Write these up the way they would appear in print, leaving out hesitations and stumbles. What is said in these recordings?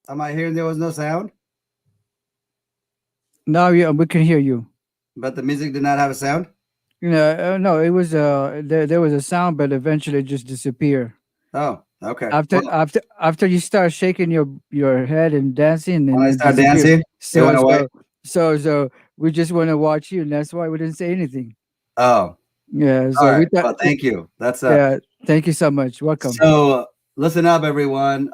Am I hearing there was no sound? No, yeah, we can hear you. But the music did not have a sound? No, it was there was a sound, but eventually it just disappeared. Oh, okay. After Well, after you start shaking your head and dancing, when and I it start disappeared. dancing, it So went away. so so so we just want to watch you, and that's why we didn't say anything. Oh, Yeah. All So we right. thought. Well, thank you. That's Yeah. Thank you so much. Welcome. so. Listen up, everyone.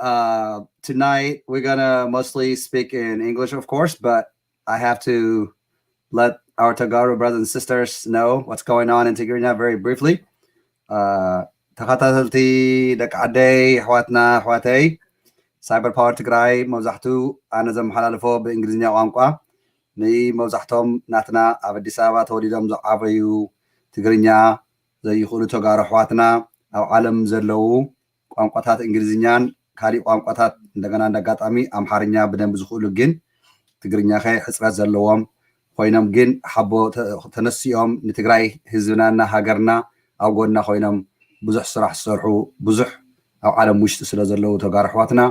Tonight we're gonna mostly speak in English, of course, but I have to let our Tagaro brothers and sisters know what's going on in Tigray very briefly. ተኸታተልቲ ደቂ ዓደይ ኣሕዋትና ኣሕዋተይ ሳይበር ፓወር ትግራይ መብዛሕትኡ ኣነ ዘመሓላልፎ ብእንግሊዝኛ ቋንቋ ንመብዛሕቶም ናትና ኣብ ኣዲስ ኣበባ ተወሊዶም ዝዓበዩ ትግርኛ ዘይኽእሉ ተጋሩ ኣሕዋትና ኣብ ዓለም ዘለው ቋንቋታት እንግሊዝኛን ካሊእ ቋንቋታት እንደገና እንዳጋጣሚ ኣምሓርኛ ብደንብ ዝኽእሉ ግን ትግርኛ ኸ ሕፅረት ዘለዎም ኮይኖም ግን ሓቦ ተነሲኦም ንትግራይ ህዝብናና ሃገርና ኣብ ጎና ኮይኖም ብዙሕ ስራሕ ዝሰርሑ ብዙሕ ኣብ ዓለም ውሽጢ ስለ ዘለው ተጋሩ ኣሕዋትና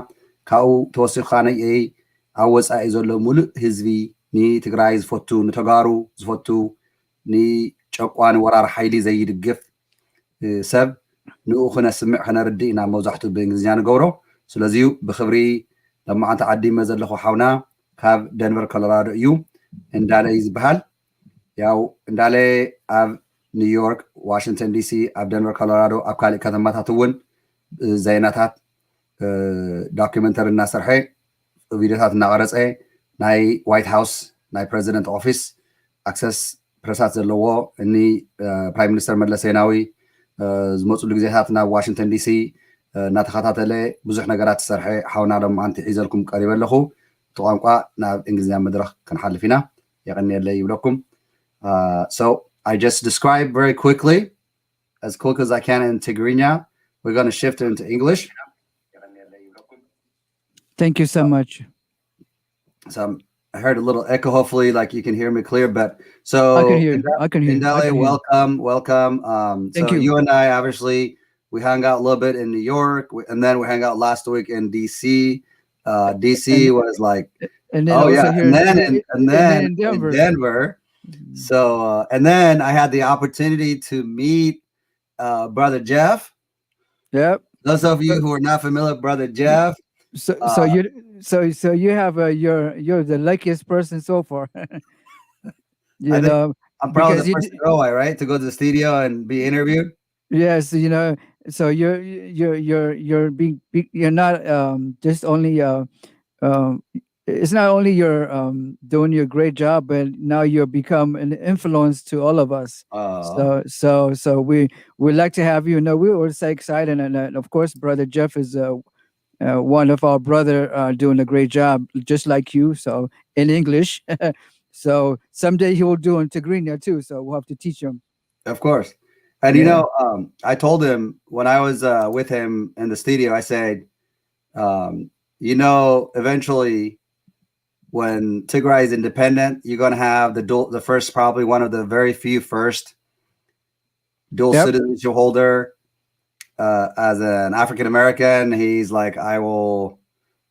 ካብኡ ተወሲኽካ ነየይ ኣብ ወፃኢ ዘሎ ሙሉእ ህዝቢ ንትግራይ ዝፈቱ ንተጋሩ ዝፈቱ ንጨቋን ወራር ሓይሊ ዘይድግፍ ሰብ ንኡ ክነስምዕ ክነርድእ ኢና መብዛሕትኡ ብእንግሊዝኛ ንገብሮ ስለዚዩ ብክብሪ ለማዓንቲ ዓዲመ ዘለኹ ሓውና ካብ ደንቨር ኮሎራዶ እዩ እንዳለ ዝበሃል ያው እንዳለ ኣብ ኒውዮርክ ዋሽንግተን ዲሲ ኣብ ደንቨር ኮሎራዶ ኣብ ካሊእ ከተማታት እውን ዜናታት ዶክመንተሪ እናሰርሐ ቪድዮታት እናቀረፀ ናይ ዋይት ሃውስ ናይ ፕሬዚደንት ኦፊስ ኣክሰስ ፕረሳት ዘለዎ እኒ ፕራይም ሚኒስተር መለስ ዜናዊ ዝመፅሉ ግዜታት ናብ ዋሽንግተን ዲሲ እናተኸታተለ ብዙሕ ነገራት ዝሰርሐ ሓውና ሎማዓንቲ ሒዘልኩም ቀሪበ ኣለኹ እቲ ቋንቋ ናብ እንግሊዝኛ መድረክ ክንሓልፍ ኢና የቀኒየለይ ይብለኩም so I just described very quickly as quick as I can in Tigrinya. We're going to shift it into English. Thank you so much. So I heard a little echo. Hopefully, like you can hear me clear. But so I can hear. I can hear. Indale, welcome. Thank so you. you and I obviously we hung out a little bit in New York, and then we hung out last week in DC. DC was like, And then oh also yeah, here and then in Denver. in Denver. So and then I had the opportunity to meet brother Jeff. Yep. Those of you who are not familiar with brother Jeff, So you have you're the luckiest person so far. I think know, I'm probably because the first girl, right, to go to the studio and be interviewed. yes, so you're being you're not just only it's not only you're doing your great job, but now you're become an influence to all of us. So we'd like to have you. We were so excited, and of course, brother Jeff is one of our brother doing a great job, just like you. So in English, so someday he will do in Tigrinya too. So we'll have to teach him. Of course, and I told him when I was with him in the studio, I said, eventually, when Tigray is independent, you're going to have the first, probably one of the very few first dual citizenship holder as an African American. He's like, I will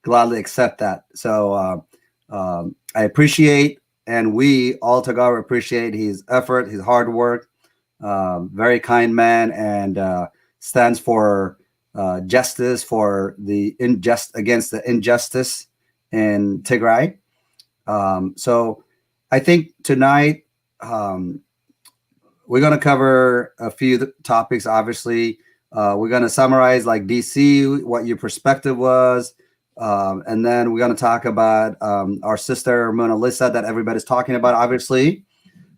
gladly accept that. So I appreciate, and we all together appreciate his effort, his hard work. Very kind man, and stands for justice for the against the injustice in Tigray. So I think tonight we're going to cover a few topics. Obviously, we're going to summarize like DC, what your perspective was. And then we're going to talk about our sister Mona Lisa that everybody's talking about. Obviously,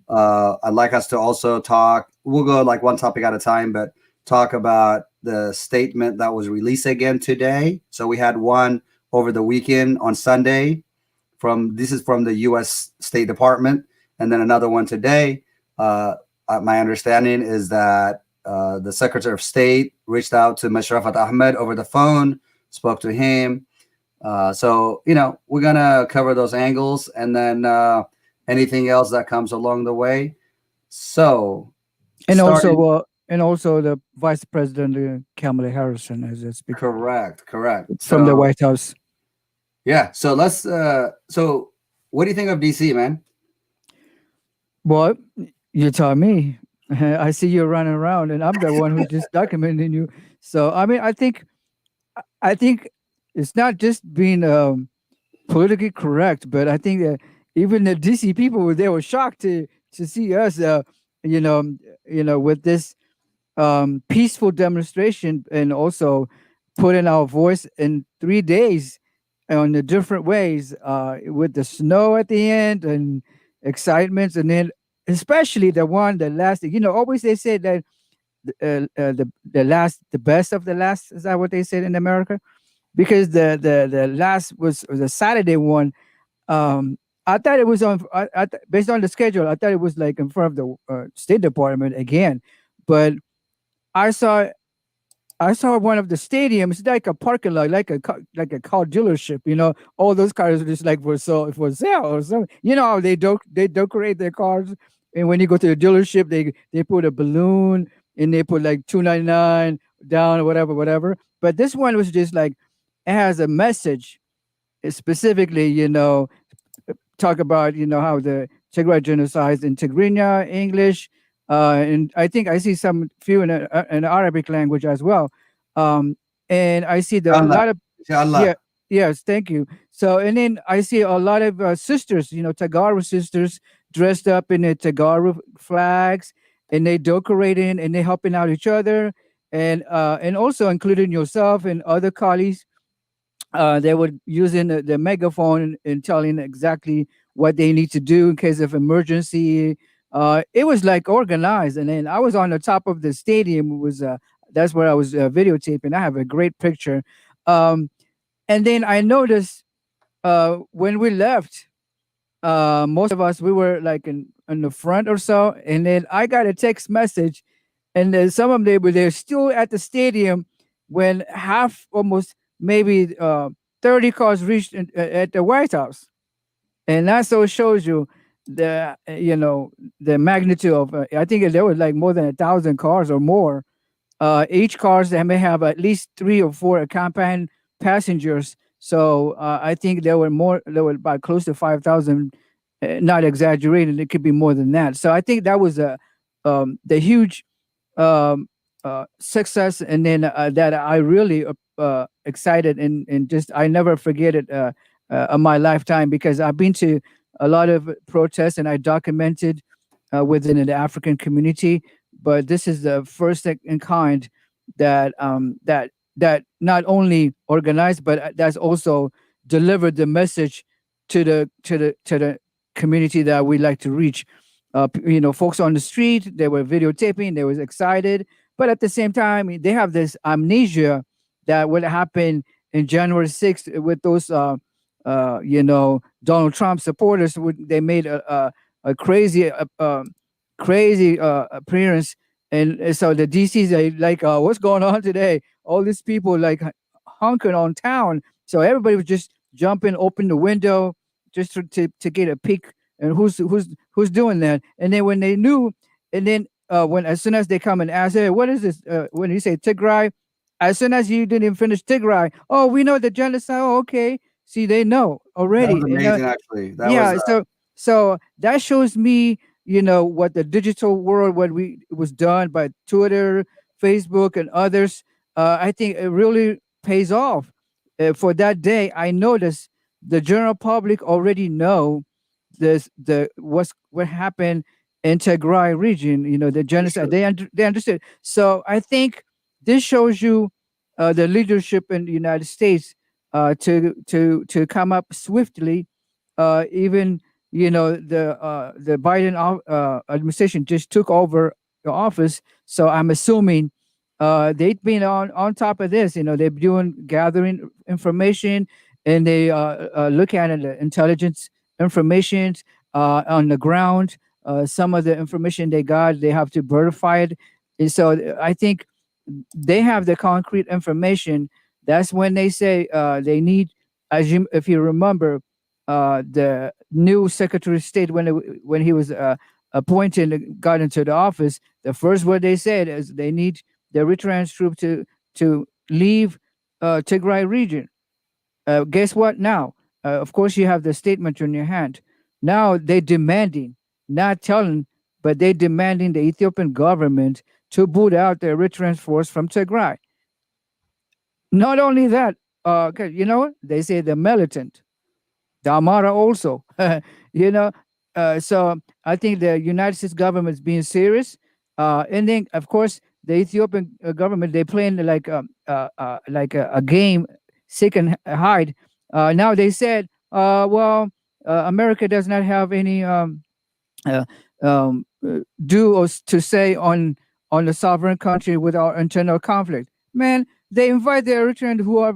I'd like us to also talk. We'll go like one topic at a time, but talk about the statement that was released again today. So we had one over the weekend on Sunday. This is from the U.S. State Department, and then another one today. My understanding is that the Secretary of State reached out to Mashrafat Ahmed over the phone, spoke to him. So we're gonna cover those angles, and then anything else that comes along the way. So, and also the Vice President Kamala Harris as a speaker. Correct. From the White House. Yeah. So let's. So, what do you think of DC, man? Well, you tell me. I see you running around, and I'm the one who's just documenting you. So, I mean, I think it's not just being politically correct, but I think that even the DC people they were shocked to see us you know, with this peaceful demonstration, and also putting our voice in 3 days on the different ways, with the snow at the end and excitements, and then especially the one that lasted. Always they say that the best of the last. Is that what they said in America? Because the last was a Saturday one. um, I thought it was on. Based on the schedule, I thought it was like in front of the State Department again, but I saw I saw one of the stadiums, like a parking lot, like a car dealership. All those cars are just like for sale or something. You know how they decorate their cars, and when you go to the dealership, they put a balloon and they put like 299 down or whatever. But this one was just like it has a message specifically. Talk about how the Tigray genocide in Tigrinya English, and I think I see some few in Arabic language as well, and I see the a Allah, lot of yeah, inshallah. yes, thank you. So and then I see a lot of sisters, Tagaru sisters dressed up in the Tagaru flags, and they decorating and they helping out each other, and also including yourself and other colleagues. They were using the megaphone and telling exactly what they need to do in case of emergency. It was like organized, and then I was on the top of the stadium. It was That's where I was videotaping. I have a great picture, um, and then I noticed when we left, most of us we were like in the front or so, and then I got a text message, and then some of them they're still at the stadium when half, almost maybe 30 cars reached at the White House, and that so shows you the magnitude of. I think there was like more than 1,000 cars or more. Each cars they may have at least three or four accompanying passengers. So I think there were more. There were about close to 5,000. Not exaggerating. It could be more than that. So I think that was the huge um, success, and then that I really excited, and just I never forget it in my lifetime, because I've been to a lot of protests and I documented within the African community, but this is the first in kind that not only organized, but that's also delivered the message to the community that we like to reach. Folks on the street, they were videotaping, they was excited, but at the same time, they have this amnesia that what happened in January 6th with those, Donald Trump supporters. They made a crazy appearance, and so the DCs are like, what's going on today? All these people like hunkered on town, so everybody was just jumping, open the window just to get a peek, and who's doing that. And then when they knew, and then when as soon as they come and ask, hey, what is this? When you say Tigray, as soon as you didn't finish Tigray, oh, we know the genocide. Oh, okay. See, they know That was already. And amazing, actually. That was yeah, so that shows me, what the digital world, what we it was done by Twitter, Facebook, and others. I think it really pays off. For that day, I noticed the general public already know what happened in Tigray region. The for genocide. sure. They understood. So I think this shows you the leadership in the United States to come up swiftly. Even the Biden administration just took over the office, so I'm assuming they've been on top of this. They're doing gathering information, and they look at the intelligence information on the ground. Some of the information they got, they have to verify it. And so I think they have the concrete information. That's when they say they need, if you remember, the new Secretary of State when he was appointed and got into the office. The first word they said is they need the Eritrean troops to leave Tigray region. Guess what? Now, of course, you have the statement in your hand. Now they're demanding, not telling, but they're demanding the Ethiopian government to boot out the Eritrean force from Tigray. Not only that, 'cause they say the militant, the Amara also, you know. so I think the United States government is being serious. And then, of course, the Ethiopian government, they playing like a game, seek and hide. Now they said, well, America does not have any uh, do or to say on the sovereign country with our internal conflict. Man, they invite the Eritrean who are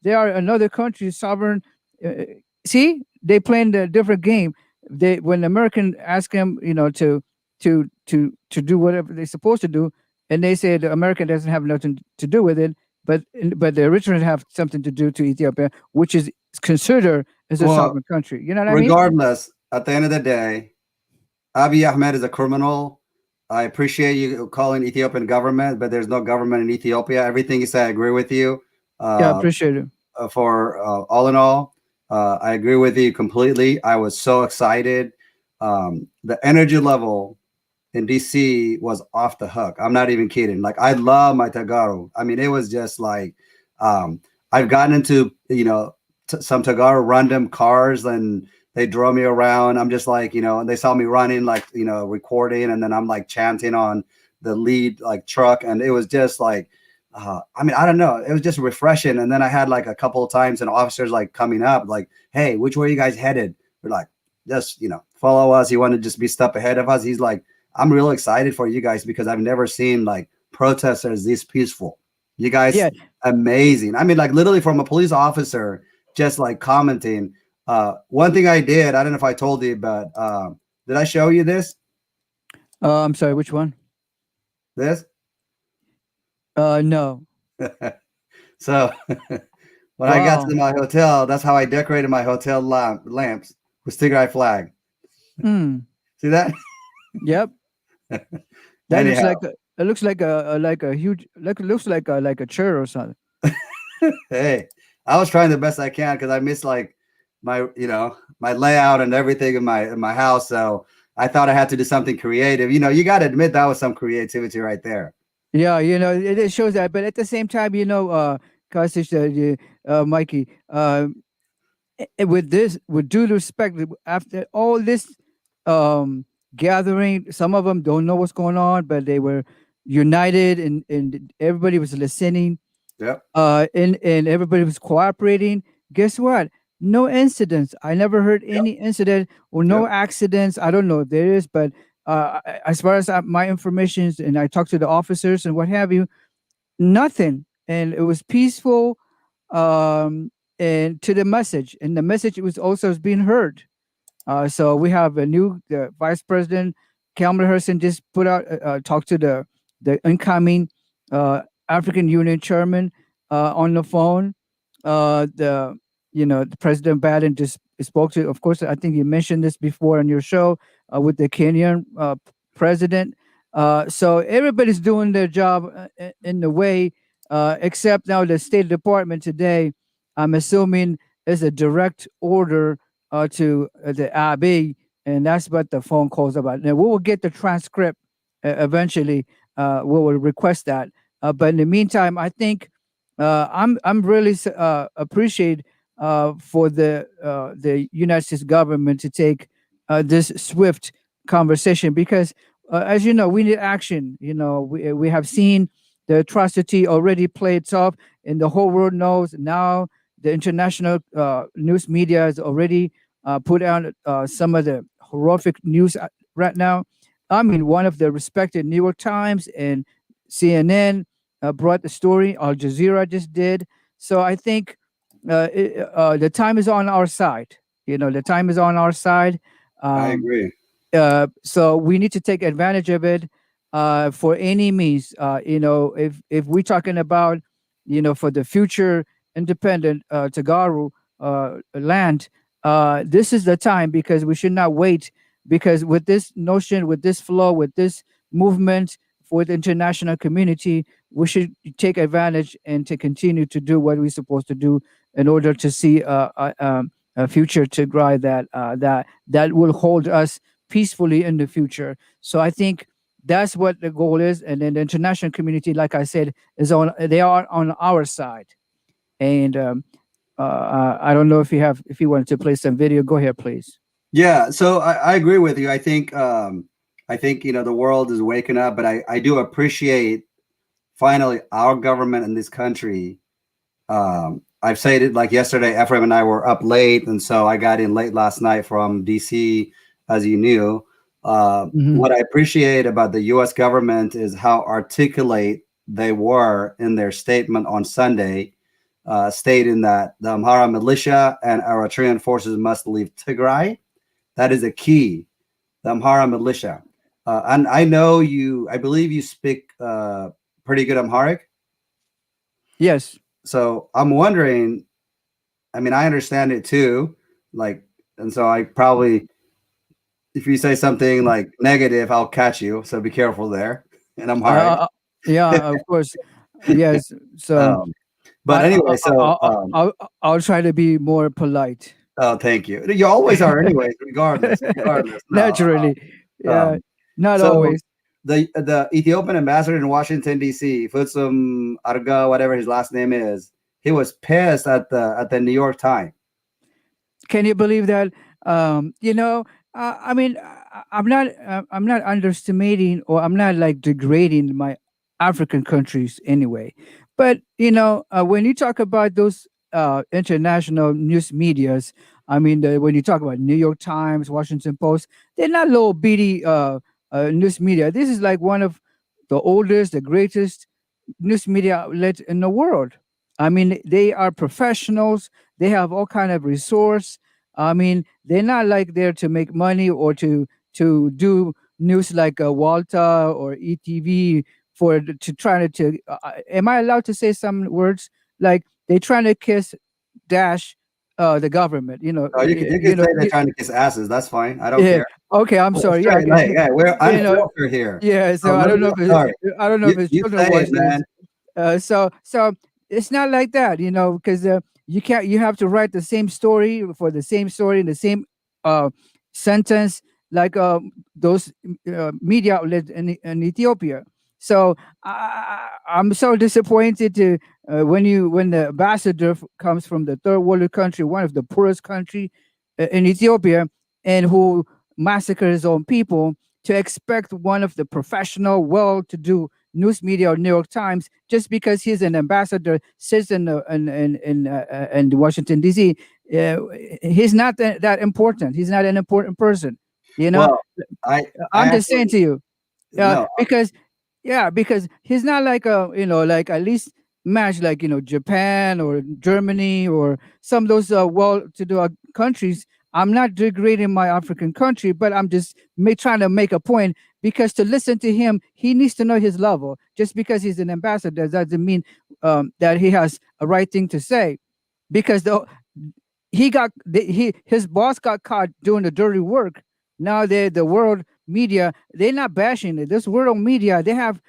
they are another country's sovereign. Uh, See, they playing the different game. They when the American ask them, to do whatever they're supposed to do, and they say the American doesn't have nothing to do with it, but the Eritreans have something to do to Ethiopia, which is considered as a Well, sovereign country. You know what I mean? regardless, at the end of the day, Abiy Ahmed is a criminal. I appreciate you calling Ethiopian government, but there's no government in Ethiopia. Everything you say, I agree with you. Yeah, I Uh, appreciate it. for all in all, I agree with you completely. I was so excited. The energy level in DC was off the hook. I'm not even kidding. Like I love my Tagaro. I mean, it was just like I've gotten into some Tagaro random cars and they drove me around. I'm just like and they saw me running like recording, and then I'm like chanting on the lead like truck, and it was just like. I mean, I don't know. It was just refreshing. And then I had like a couple of times and officers like coming up, like, "Hey, which way are you guys headed?" We're like, "Just follow us." He wanted to just be step ahead of us. He's like, "I'm real excited for you guys because I've never seen like protesters this peaceful. You guys, Yeah. amazing." I mean, like literally from a police officer, just like commenting. One thing I did, I don't know if I told you, but did I show you this? I'm sorry, which one? This? No. So when I got to Wow. my hotel, that's how I decorated my hotel lamps with Tigray flag. Mm. See that? Yep. That looks Anyhow, like it looks like a huge like it looks like a chair or something. hey, I was trying the best I can because I miss like my my layout and everything in my house. So I thought I had to do something creative. You got to admit that was some creativity right there. Yeah, it shows that, but at the same time, Kostic, Mikey, with this, with due respect, after all this um gathering, some of them don't know what's going on, but they were united and everybody was listening, Yep. and everybody was cooperating. Guess what? No incidents. I never heard Yep. any incident or no Yep. accidents. I don't know if there is, but as far as my information is, and I talked to the officers and what have you, nothing. And it was peaceful, and to the message, and the message was also being heard. So we have a new vice president, Kamala Harris, just put out talked to the incoming African Union chairman on the phone. The the President Biden just spoke to. Of course, I think you mentioned this before on your show with the Kenyan president. So everybody's doing their job in the way, except now the State Department today. I'm assuming is a direct order to the IB, and that's what the phone calls about. Now we will get the transcript eventually. We will request that. But in the meantime, I think I'm really appreciate for the United States government to take this swift conversation because, as you know, we need action. We have seen the atrocity already play itself, and the whole world knows now. The international news media has already put out some of the horrific news right now. I mean, one of the respected New York Times and CNN brought the story. Al Jazeera just did. So I think the time is on our side. The time is on our side. I Um, agree. so we need to take advantage of it for any means. If we're talking about, for the future independent Tagaru land, this is the time because we should not wait. Because with this notion, with this flow, with this movement for the international community, we should take advantage and to continue to do what we're supposed to do in order to see a future Tigray that will hold us peacefully in the future. So I think that's what the goal is, and then the international community, like I said, they are on our side. And I don't know if you wanted to play some video. Go ahead, please. Yeah, so I agree with you. I think the world is waking up, but I do appreciate finally our government in this country. I've said it like yesterday. Ephraim and I were up late, and so I got in late last night from DC, as you knew. Hmm. What I appreciate about the U.S. government is how articulate they were in their statement on Sunday, stating that the Amhara militia and Eritrean forces must leave Tigray. That is a key. The Amhara militia, and I know you. I believe you speak pretty good Amharic. Yes. So I'm wondering, I mean, I understand it too. Like, and so I probably, if you say something like negative, I'll catch you. So be careful there. And I'm Uh, hard. uh, yeah, of course. Yes. So um, but I, I, anyway, so, I'll try to be more polite. oh, thank you. You always are, anyways, regardless. No. Naturally. Yeah. Um, Not so always. the Ethiopian ambassador in Washington D.C., Futsum Arga, whatever his last name is, he was pissed at the New York Times. Can you believe that? You know, I mean, I'm not underestimating, or I'm not like degrading my African countries anyway. But when you talk about those international news medias, I mean, when you talk about New York Times, Washington Post, they're not little bitty news media. This is like one of the oldest, the greatest news media outlet in the world. I mean, they are professionals. They have all kind of resource. I mean, they're not like there to make money or to do news like Walter or ETV to try am I allowed to say some words like they trying to kiss dash the government? Oh, you can say they're trying to kiss asses. That's fine. I don't Yeah. care. Okay, I'm We're sorry. Yeah, straight. Hey, hey, we're you know, unfiltered here. yeah. So So let me. Sorry. I don't know if it's You children say it, watching this. man. So it's not like that, because you can't. You have to write the same story for the same story in the same uh, sentence like those media outlets in Ethiopia. So I'm so disappointed to when the ambassador comes from the third world country, one of the poorest country in Ethiopia, and who massacred his own people, to expect one of the professional, well-to-do news media or New York Times, just because he's an ambassador, sits in Washington D.C. Uh, he's not that important. He's not an important person. You know, Well, I I'm just saying actually to you, no. because yeah, because he's not like like at least match like Japan or Germany or some of those well-to-do countries. I'm not degrading my African country, but I'm just trying to make a point, because to listen to him, he needs to know his level. Just because he's an ambassador doesn't mean that he has a right thing to say, because his boss got caught doing the dirty work. Now the world media, they're not bashing it. This world media, they have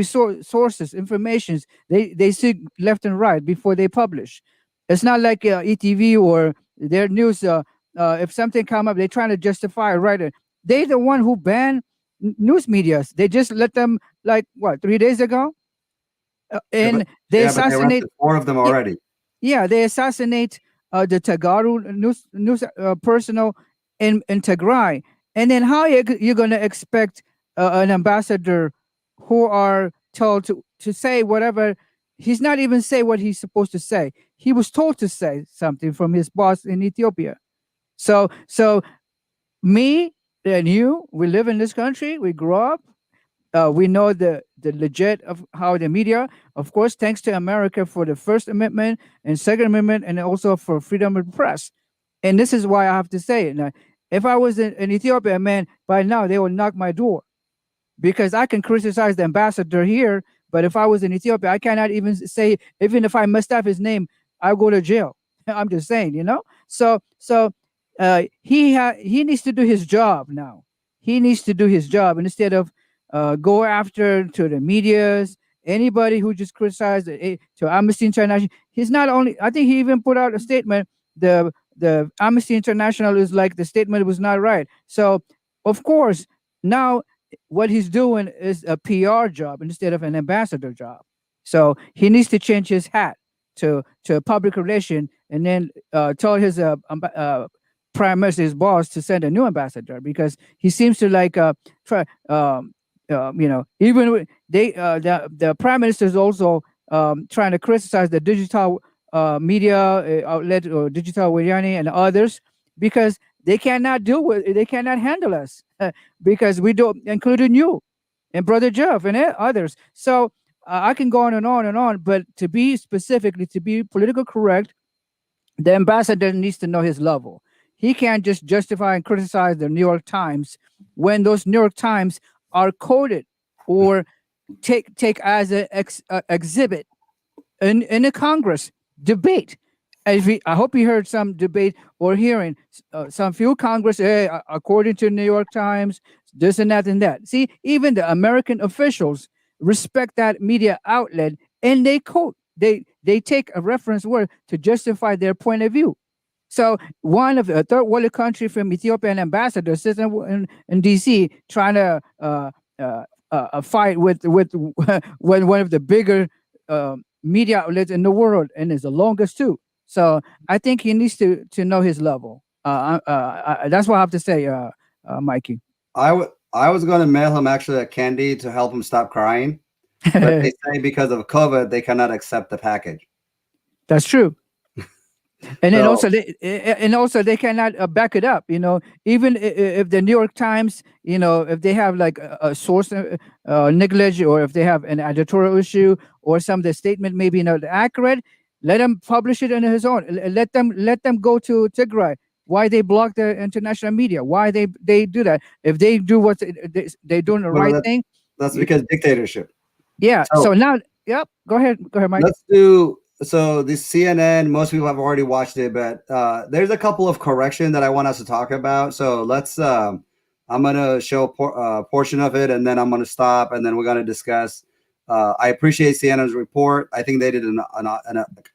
sources, informations. They see left and right before they publish. It's not like ETV or their news. If something come up, they're trying to justify right it. They the one who banned news medias. They just let them, like, what, 3 days ago, Yeah, but and they they assassinate. arrested four of them Yeah, already. yeah, they assassinate the Tagaru news personnel in Tigray. And then how you going to expect an ambassador who are told to say whatever? He's not even say what he's supposed to say. He was told to say something from his boss in Ethiopia. So me and you, we live in this country. We grew up. We know the legit of how the media, of course, thanks to America for the First Amendment and Second Amendment, and also for freedom of the press. And this is why I have to say it. Now, if I was in Ethiopia, man, by now they would knock my door, because I can criticize the ambassador here, but if I was in Ethiopia, I cannot even say, even if I messed up his name, I go to jail. I'm just saying. He needs to do his job now. He needs to do his job, and instead of go after to the medias, anybody who just criticized to Amnesty International. He's not only. I think he even put out a statement. The Amnesty International is like the statement was not right. So of course now what he's doing is a PR job instead of an ambassador job. So he needs to change his hat to public relation, and then tell his prime minister's boss to send a new ambassador, because he seems to like try even the prime minister is also trying to criticize the digital media outlet, or digital Wayani and others, because they cannot handle us, because we don't, including you and brother Jeff and others. So I can go on and on and on, but to be political correct, the ambassador needs to know his level. He can't just justify and criticize the New York Times when those New York Times are quoted or take as an exhibit in a Congress debate. I hope you heard some debate or hearing some few Congress, according to New York Times, this and that and that. See, even the American officials respect that media outlet, and they quote, they take a reference word to justify their point of view. So one of the third world country from Ethiopian ambassador sits in D.C. trying to fight with one of the bigger media outlets in the world, and is the longest too. So I think he needs to know his level. That's what I have to say, Mikey. I was going to mail him actually a candy to help him stop crying, but they say because of COVID they cannot accept the package. That's true. And then So, also they cannot back it up. Even if the New York Times, if they have like a source negligence, or if they have an editorial issue, or some of the statement maybe not accurate, let them publish it in his own. Let them go to Tigray. Why they block the international media? Why they do that? If they do what they doing the well, right thing. that's because dictatorship. Yeah. So now, yep. Go ahead, Mike. Let's do so. The CNN, most people have already watched it, but there's a couple of correction that I want us to talk about. So let's. I'm gonna show a portion of it, and then I'm gonna stop, and then we're gonna discuss. I appreciate CNN's report. I think they did an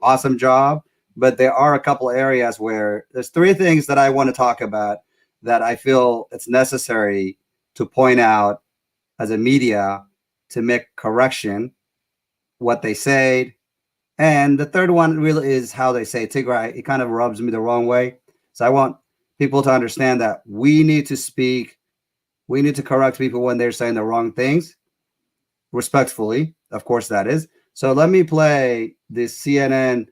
awesome job, but there are a couple areas where there's three things that I want to talk about that I feel it's necessary to point out as a media to make correction what they say. And the third one really is how they say Tigray. It kind of rubs me the wrong way. So I want people to understand that we need to speak, we need to correct people when they're saying the wrong things, respectfully, of course that is. So let me play this CNN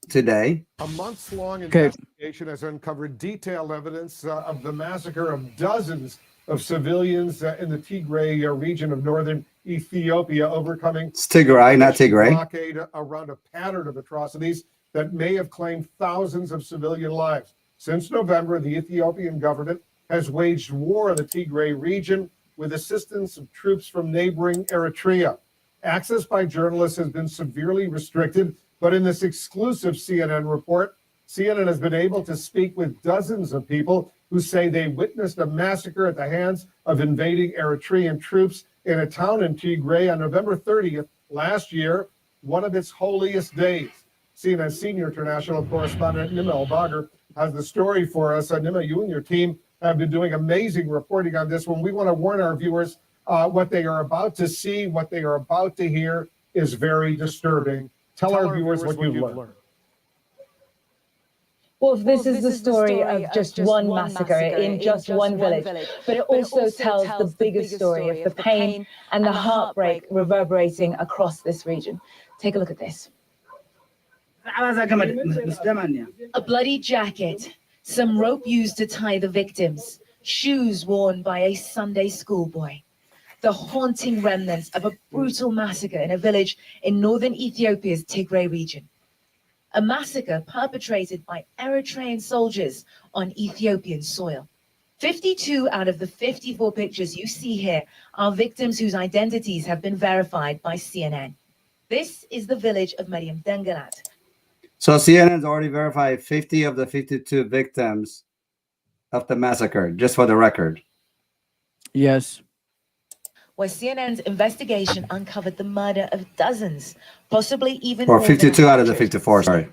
today. A months-long investigation has uncovered detailed evidence of the massacre of dozens of civilians in the Tigray region of northern Ethiopia, overcoming it's Tigray, not Tigray. Blockade around a pattern of atrocities that may have claimed thousands of civilian lives. Since November, the Ethiopian government has waged war in the Tigray region with assistance of troops from neighboring Eritrea. Access by journalists has been severely restricted, but in this exclusive CNN report, CNN has been able to speak with dozens of people who say they witnessed a massacre at the hands of invading Eritrean troops in a town in Tigray on November 30th last year, one of its holiest days. CNN senior international correspondent Nima El-Bagher has the story for us. Nima, you and your team have been doing amazing reporting on this one. We want to warn our viewers what they are about to see, what they are about to hear is very disturbing. Tell our viewers what you've learned. Well, this is the story of just one massacre in just one village, but it also tells the bigger story of the pain and the heartbreak reverberating across this region. Take a look at this. A bloody jacket, some rope used to tie the victims, shoes worn by a Sunday schoolboy. The haunting remnants of a brutal massacre in a village in northern Ethiopia's Tigray region. A massacre perpetrated by Eritrean soldiers on Ethiopian soil. 52 out of the 54 pictures you see here are victims whose identities have been verified by CNN. This is the village of Mariam Dengalat. So CNN's already verified 50 of the 52 victims of the massacre, just for the record. Yes. Where CNN's investigation uncovered the murder of dozens, possibly even or more 52 out of the 54, sorry.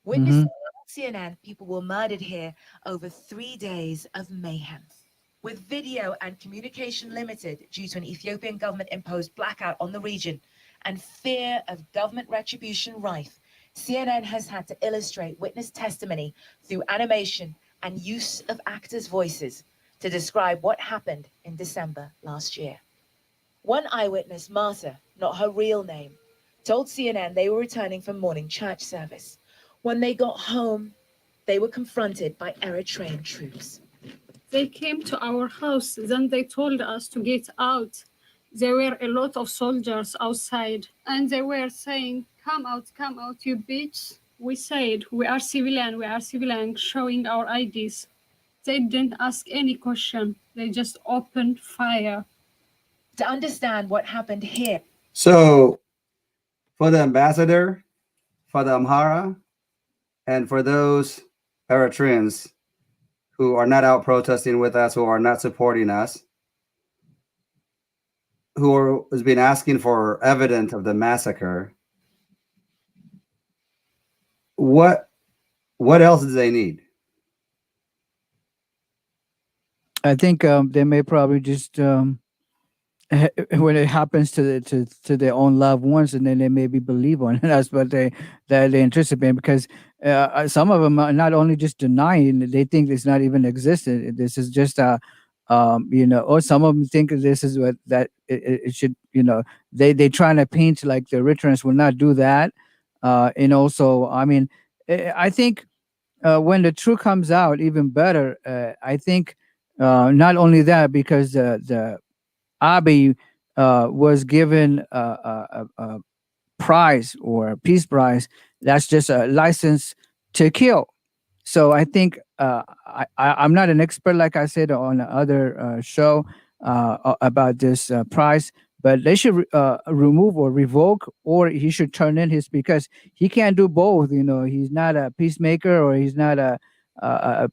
Witnesses on CNN, people were murdered here over 3 days of mayhem. With video and communication limited due to an Ethiopian government-imposed blackout on the region and fear of government retribution rife, CNN has had to illustrate witness testimony through animation and use of actors' voices to describe what happened in December last year. One eyewitness, Marta, not her real name, told CNN they were returning from morning church service. When they got home, they were confronted by Eritrean troops. They came to our house, then they told us to get out. There were a lot of soldiers outside, and they were saying, come out, you bitch. We said, we are civilian, showing our IDs. They didn't ask any question. They just opened fire. To understand what happened here. So for the ambassador, for the Amhara, and for those Eritreans who are not out protesting with us, who are not supporting us, has been asking for evidence of the massacre, what else do they need? I think they may probably just when it happens to their own loved ones, and then they maybe believe on it. That's what they anticipate, because some of them are not only just denying, they think it's not even existed. This is just or some of them think this is what that it should, they trying to paint like the Eritreans will not do that, and also, I mean, I think when the truth comes out, even better. I think not only that, because the Abiy was given a prize or a peace prize. That's just a license to kill. So I think I'm not an expert, like I said on the other show about this prize, but they should remove or revoke, or he should turn in his, because he can't do both. He's not a peacemaker, or he's not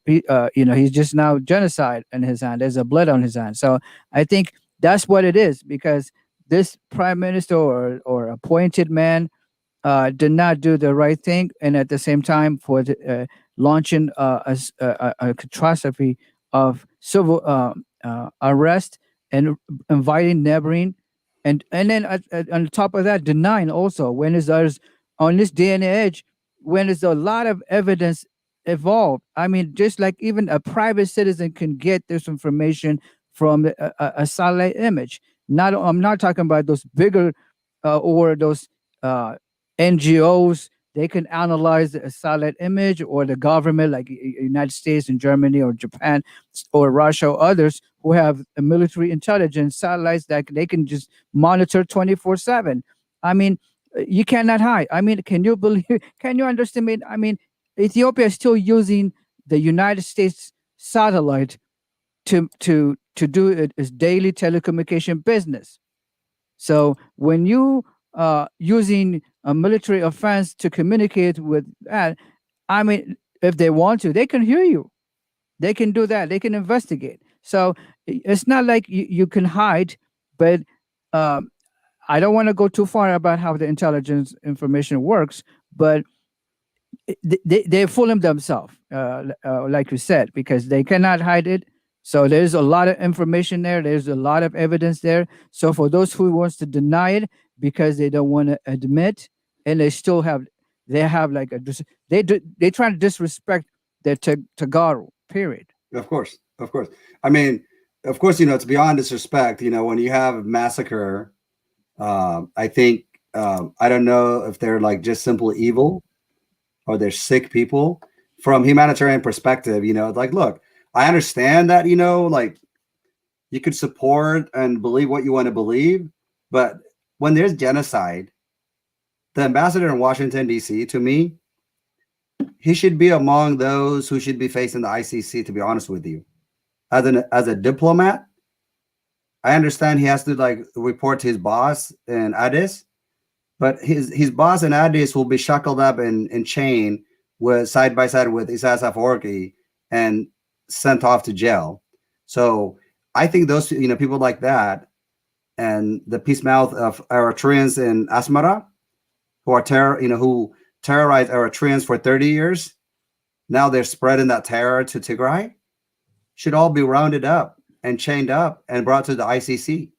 he's just now genocide in his hand. There's a blood on his hand. So I think that's what it is, because this prime minister or appointed man did not do the right thing, and at the same time for launching a catastrophe of civil arrest and inviting neighboring, and then on top of that, denying also, when there's on this day and age, when there's a lot of evidence involved. I mean, just like even a private citizen can get this information from a satellite image. I'm not talking about those bigger or those NGOs. They can analyze a satellite image, or the government like United States and Germany or Japan or Russia or others who have a military intelligence satellites that they can just monitor 24/7. I mean, you cannot hide. I mean, can you underestimate? I mean, Ethiopia is still using the United States satellite to do its daily telecommunication business. So when you using a military offense to communicate with that, I mean, if they want to, they can hear you. They can do that. They can investigate. So it's not like you can hide, but I don't want to go too far about how the intelligence information works, but they fool themselves, like you said, because they cannot hide it. So there's a lot of information there. There's a lot of evidence there. So for those who wants to deny it because they don't want to admit, and they have like they try to disrespect their Tagaru. Period. Of course. I mean, of course, it's beyond disrespect. When you have a massacre, I think I don't know if they're like just simple evil, or they're sick people. From humanitarian perspective, like, look, I understand that, like, you could support and believe what you want to believe, but when there's genocide, the ambassador in Washington, D.C., to me, he should be among those who should be facing the ICC, to be honest with you. As a diplomat, I understand he has to like report to his boss in Addis, but his boss in Addis will be shackled up in chain with side by side with Isaias Afwerki and sent off to jail. So I think those people like that, and the peace mouth of Eritreans in Asmara, who terrorized Eritreans for 30 years, now they're spreading that terror to Tigray, should all be rounded up and chained up and brought to the ICC.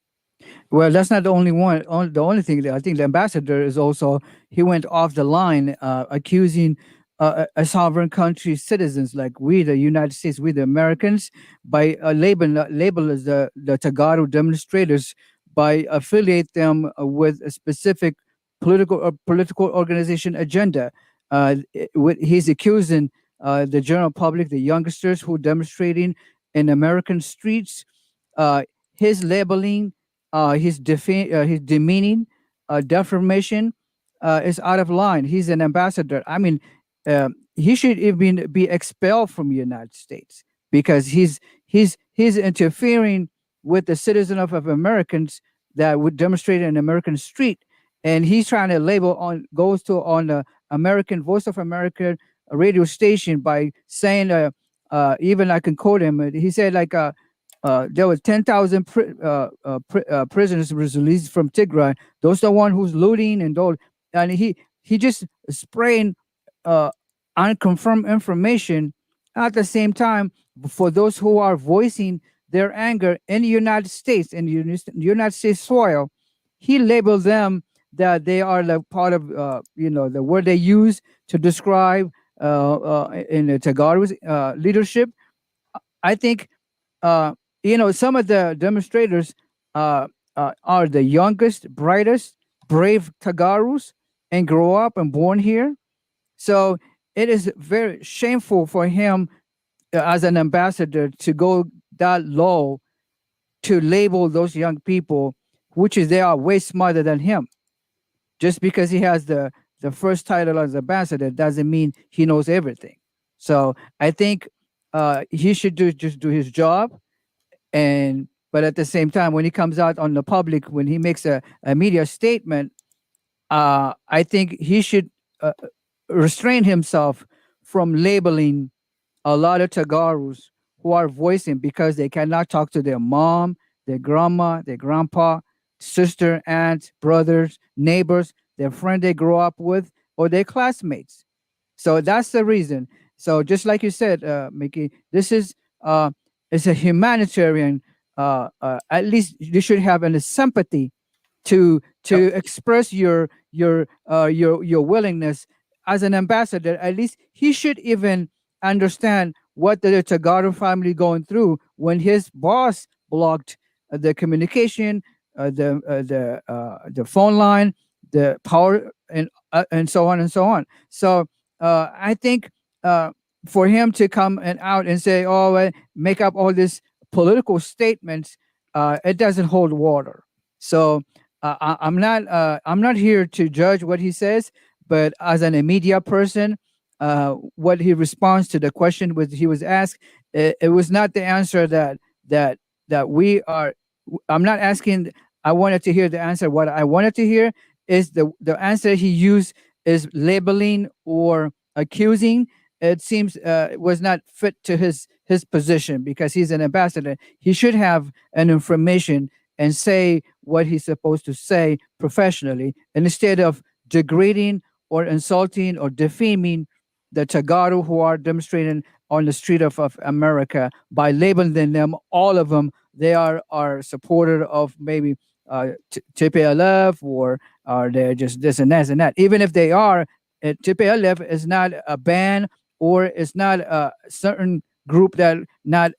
Well, that's not the only one. The only thing that I think the ambassador is also, he went off the line, accusing a sovereign country's citizens, like we, the United States, we the Americans, by label as the Tagaro demonstrators, by affiliate them with a specific political organization agenda. He's accusing the general public, the youngsters who are demonstrating in American streets. Uh, his labeling, his demeaning, defamation is out of line. He's an ambassador. I mean, he should even be expelled from the United States, because he's interfering with the citizen of Americans that would demonstrate in an American street, and he's trying to label on goes to on the American Voice of America radio station by saying, even I can quote him. He said like. There were 10,000 prisoners was released from Tigray. Those are the one who's looting and all, and he just spraying uh, unconfirmed information. At the same time, for those who are voicing their anger in the United States, in the United States soil, he labeled them that they are like part of the word they use to describe in the Tagaro's leadership. I think uh, some of the demonstrators uh, are the youngest, brightest, brave Tagarus and grow up and born here. So it is very shameful for him as an ambassador to go that low to label those young people, which is they are way smarter than him. Just because he has the first title as ambassador doesn't mean he knows everything. So I think he should just do his job, and but at the same time, when he comes out on the public, when he makes a media statement, I think he should restrain himself from labeling a lot of Tagarus who are voicing because they cannot talk to their mom, their grandma, their grandpa, sister, aunt, brothers, neighbors, their friend they grew up with, or their classmates. So that's the reason. So just like you said, Mickey, this is it's a humanitarian. At least you should have a sympathy to Yep. express your willingness as an ambassador. At least he should even understand what the Tagaro family going through when his boss blocked the communication, the phone line, the power, and so on and so on. So I think for him to come and out and say, "Oh, make up all these political statements," it doesn't hold water. So I'm not here to judge what he says, but as an media person, what he responds to the question was he was asked, it was not the answer that that we are. I'm not asking. I wanted to hear the answer. What I wanted to hear is the answer he used is labeling or accusing. It seems was not fit to his position because he's an ambassador. He should have an information and say what he's supposed to say professionally, and instead of degrading or insulting or defaming the Tagaro who are demonstrating on the street of America by labeling them, all of them, they are supporter of maybe TPLF, or are they just this and that. Even if they are, TPLF is not a band, or it's not a certain group that not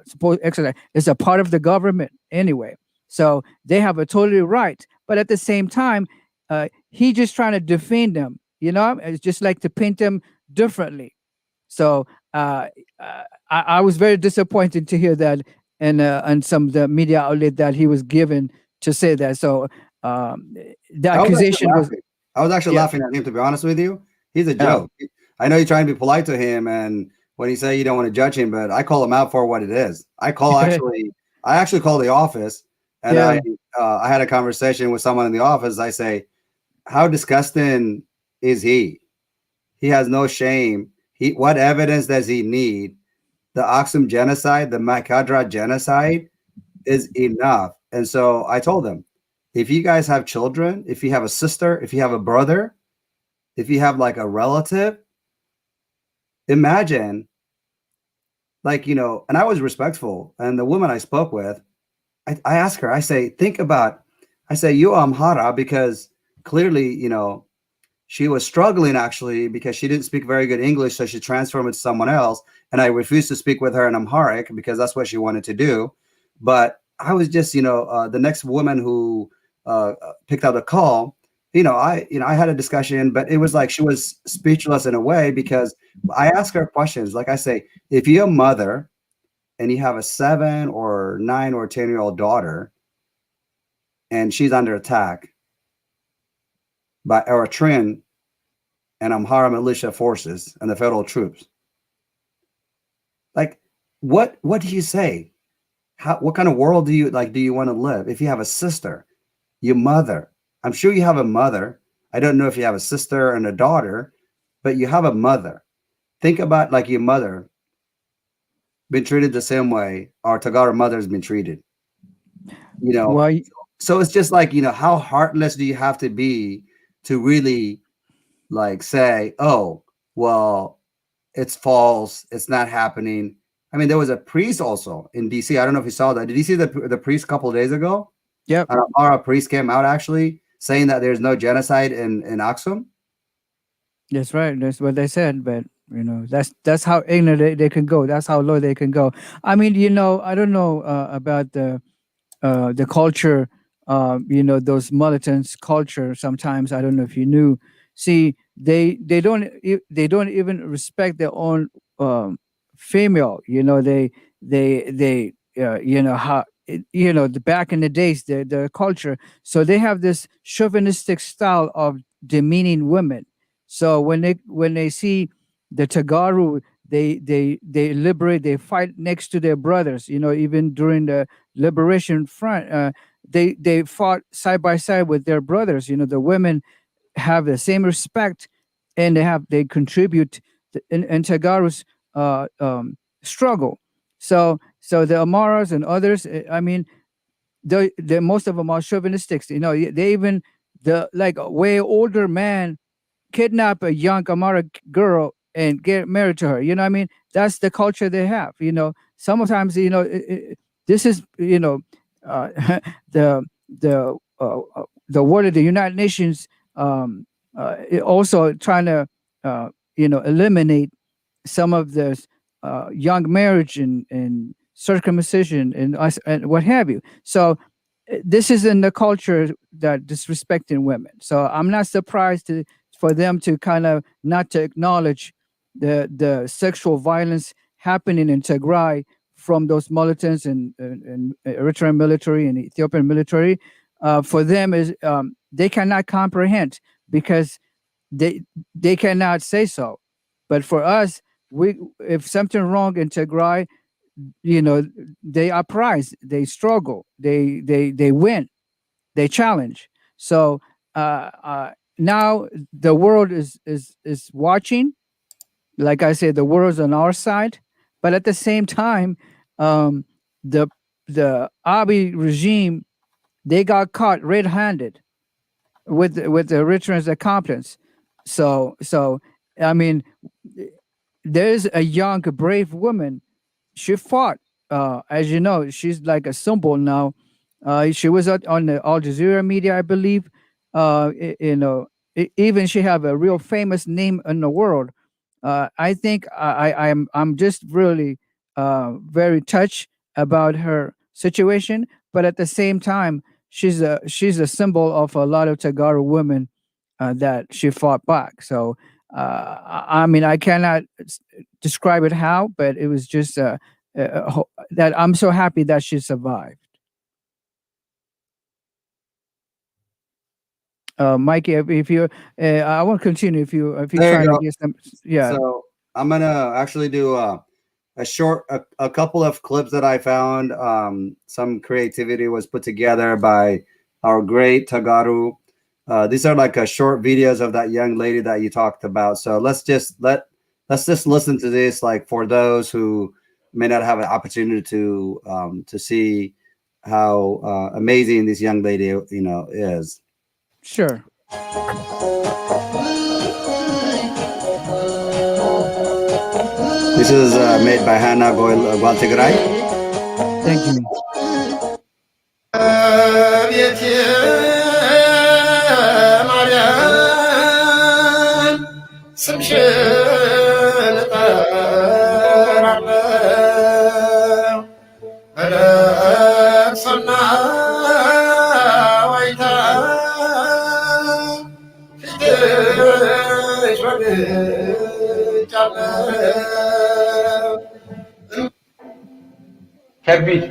supposed exercise. It's a part of the government anyway. So they have a totally right. But at the same time, he just trying to defend them. It's just like to paint them differently. So I was very disappointed to hear that, and some of the media outlet that he was given to say that. So the I was actually accusation was, laughing. I was actually yeah, laughing at him, to be honest with you. He's a yeah, joke. I know you're trying to be polite to him, and when you say you don't want to judge him, but I call him out for what it is. I actually call the office, and yeah, I had a conversation with someone in the office. I say, how disgusting is he? He has no shame. What evidence does he need? The Aksum genocide, the Makadra genocide is enough. And so I told them, if you guys have children, if you have a sister, if you have a brother, if you have like a relative, imagine, and I was respectful. And the woman I spoke with, I ask her, I say, think about, I say, you Amhara, because clearly, she was struggling actually because she didn't speak very good English. So she transformed it to someone else. And I refused to speak with her in Amharic because that's what she wanted to do. But I was just, the next woman who picked up the call, I had a discussion, but it was like she was speechless in a way because I asked her questions. Like I say, if you're a mother and you have a 7 or 9 or 10-year-old daughter and she's under attack by Eritrean and Amhara militia forces and the federal troops, like what do you say? What kind of world do you want to live? If you have a sister, your mother, I'm sure you have a mother. I don't know if you have a sister and a daughter, but you have a mother. Think about like your mother been treated the same way our Tagara mother's been treated. Why? So it's just like, how heartless do you have to be to really like say, oh, well, it's false, it's not happening. I mean, there was a priest also in DC. I don't know if you saw that. Did you see the priest a couple of days ago? Yep. Our priest came out actually saying that there's no genocide in Aksum. That's right. That's what they said. But that's how ignorant they can go. That's how low they can go. I mean, I don't know about the culture. Those militants' culture. Sometimes I don't know if you knew. See, they don't even respect their own female. They how the back in the days the culture. So they have this chauvinistic style of demeaning women. So when they see the Tagaru, they liberate, they fight next to their brothers. Even during the liberation front, they fought side by side with their brothers. The women have the same respect, and they contribute in Tagaru's struggle. So the Amaras and others, I mean, the most of them are chauvinistics. They even the like a way older man kidnap a young Amara girl and get married to her. I mean, that's the culture they have. Sometimes this is the word of the United Nations also trying to eliminate some of the young marriage and circumcision and what have you. So this is in the culture that disrespecting women. So I'm not surprised for them to kind of not to acknowledge the sexual violence happening in Tigray from those militants and Eritrean military and Ethiopian military. For them is they cannot comprehend because they cannot say so. But for us, if something wrong in Tigray, they uprise, they struggle, they win, they challenge. So now the world is watching. Like I said, the world's on our side, but at the same time, the Abiy regime, they got caught red-handed with the Eritreans' accomplice. So I mean, there's a young brave woman. She fought. As you know, she's like a symbol now. She was on the Al Jazeera media, I believe. Even she have a real famous name in the world. I think I'm just really very touched about her situation, but at the same time, she's a symbol of a lot of Tagaru women that she fought back. So I mean, I cannot describe it how, but it was just that I'm so happy that she survived. Mikey, if you, I won't continue. If you There you trying to go. get some, yeah. So I'm gonna actually do a couple of clips that I found. Some creativity was put together by our great Tagaru. These are like a short videos of that young lady that you talked about. So let's just listen to this, like for those who may not have an opportunity to see how amazing this young lady is. Sure. This is made by Hannah Goel Tigray. Thank you. ስምሽን እጠራለሁ በለቅሶና ዋይታ ፊትሽ ረግጫለሁ ከቢድ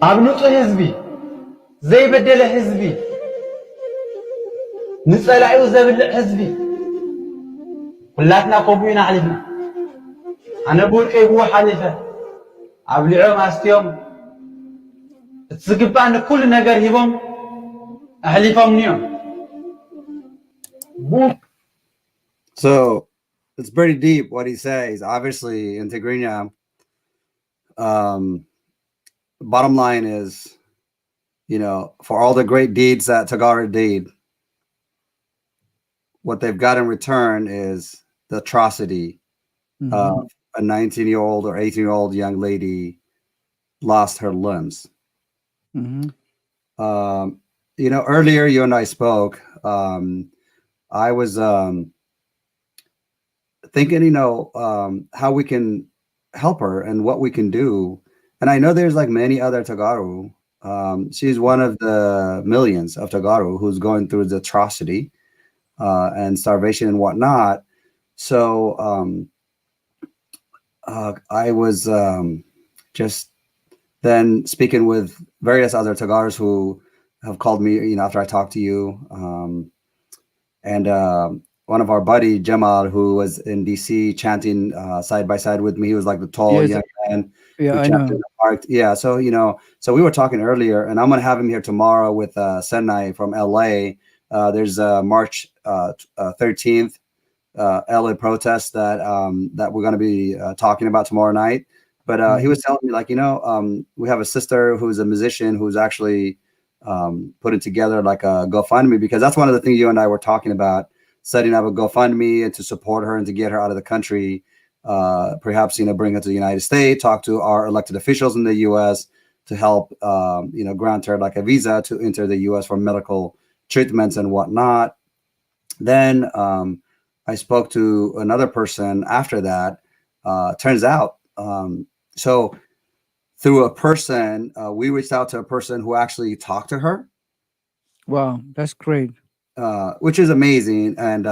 ኣብ ንጹህ ህዝቢ ዘይበደለ ህዝቢ ንጸላእዩ ዘብልዕ ህዝቢ ኩላትና ከምኡ ኢና ሓሊፍና ኣነ ብውልቀይ ብዎ ሓሊፈ ኣብሊዖም ኣስትዮም እቲ ዝግባእ ንኩሉ ነገር ሂቦም ኣሕሊፎም ንዮም So it's pretty deep what he says. Obviously, in Tigrinya, bottom line is, you know, for all the great deeds that Tagara did, what they've got in return is the atrocity of a 19-year-old or 18-year-old young lady lost her limbs. You know, earlier you and I spoke. I was thinking, you know, how we can help her and what we can do. And I know there's like many other Tagaru. She's one of the millions of Tagaru who's going through the atrocity and starvation and whatnot. So I was just then speaking with various other Tagars who have called me, you know, after I talked to you. And one of our buddy, Jamal, who was in DC chanting side by side with me. He was like the tall young man. Yeah, I know. Yeah, so, you know, so we were talking earlier, and I'm going to have him here tomorrow with Senai from LA. There's March 13th LA protest that that we're going to be talking about tomorrow night. But he was telling me, like, you know, we have a sister who's a musician who's actually putting together like a GoFundMe, because that's one of the things you and I were talking about, setting up a GoFundMe and to support her and to get her out of the country, perhaps, you know, bring her to the United States, talk to our elected officials in the US to help, you know, grant her like a visa to enter the US for medical treatments and whatnot. Then I spoke to another person after that. Turns out, so through a person, we reached out to a person who actually talked to her. Wow, that's great. Which is amazing. And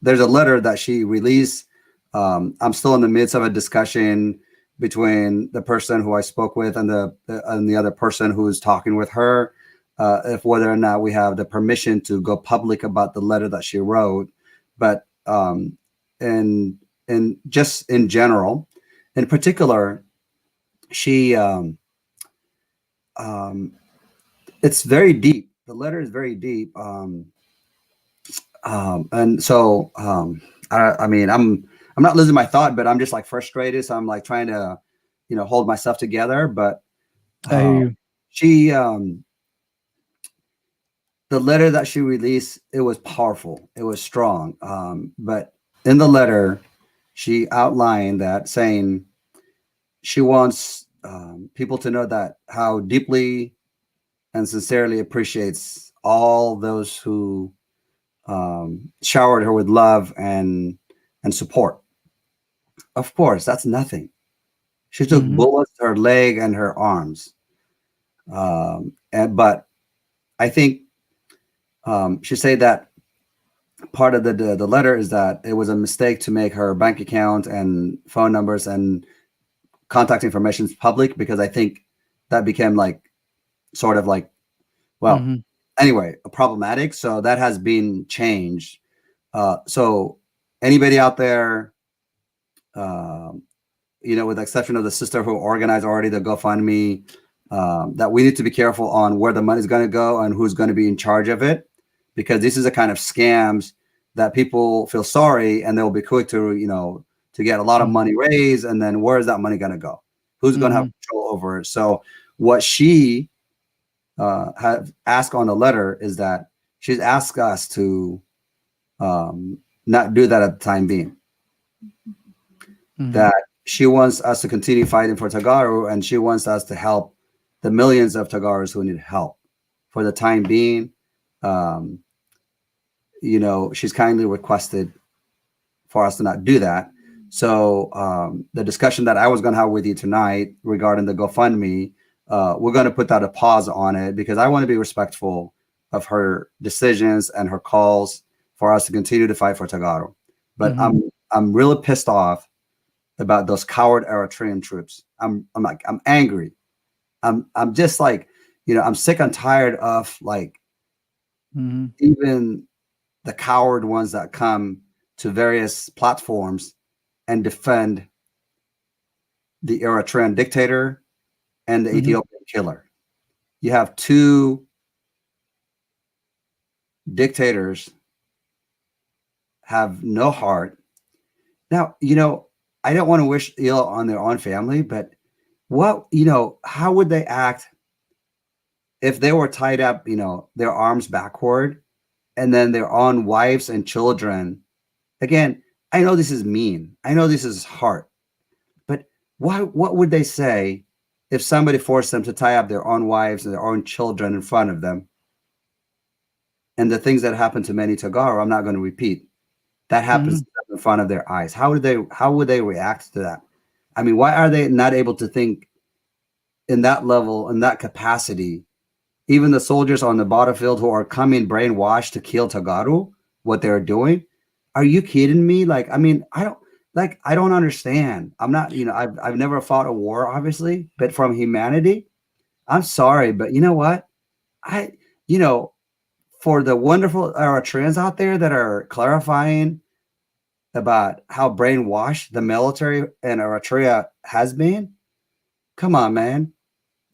there's a letter that she released. I'm still in the midst of a discussion between the person who I spoke with and the other person who is talking with her, if whether or not we have the permission to go public about the letter that she wrote. But and just in general, in particular, she it's very deep. The letter is very deep. And so I mean, I'm not losing my thought, but I'm just like frustrated. So I'm like trying to, you know, hold myself together. But she the letter that she released, it was powerful. It was strong. But in the letter, she outlined that, saying she wants people to know that how deeply and sincerely appreciates all those who showered her with love and support. Of course, that's nothing. She took bullets to her leg and her arms. But I think she said that part of the letter is that it was a mistake to make her bank account and phone numbers and contact information public, because I think that became like sort of like, well, anyway, problematic. So that has been changed. So anybody out there, you know, with the exception of the sister who organized already the GoFundMe, that we need to be careful on where the money is going to go and who's going to be in charge of it, because this is a kind of scams that people feel sorry and they'll be quick to, you know, to get a lot of money raised, and then where is that money going to go? Who's going to have control over it? So what she have asked on the letter is that she's asked us to not do that at the time being. That she wants us to continue fighting for Tagaru, and she wants us to help the millions of Tagarus who need help. For the time being, you know, she's kindly requested for us to not do that. So the discussion that I was going to have with you tonight regarding the GoFundMe, we're going to put that a pause on it because I want to be respectful of her decisions and her calls for us to continue to fight for Tagaro. But I'm really pissed off about those coward Eritrean troops. I'm angry. I'm just like, you know, I'm sick and tired of like even the coward ones that come to various platforms and defend the Eritrean dictator and the Ethiopian killer. You have two dictators have no heart. Now, you know, I don't want to wish ill on their own family, but what, you know, how would they act if they were tied up, you know, their arms backward and then their own wives and children? Again, I know this is mean. I know this is hard, but what would they say if somebody forced them to tie up their own wives and their own children in front of them? And the things that happened to many Tagaro, I'm not going to repeat. That happens in front of their eyes. How would they react to that? I mean, why are they not able to think in that level, in that capacity? Even the soldiers on the battlefield who are coming brainwashed to kill Tagaro, what they're doing. Are you kidding me? Like, I mean, I don't understand. I'm not, you know, I've never fought a war, obviously, but from humanity, I'm sorry, but you know what? You know, for the wonderful Eritreans out there that are clarifying about how brainwashed the military in Eritrea has been, come on, man.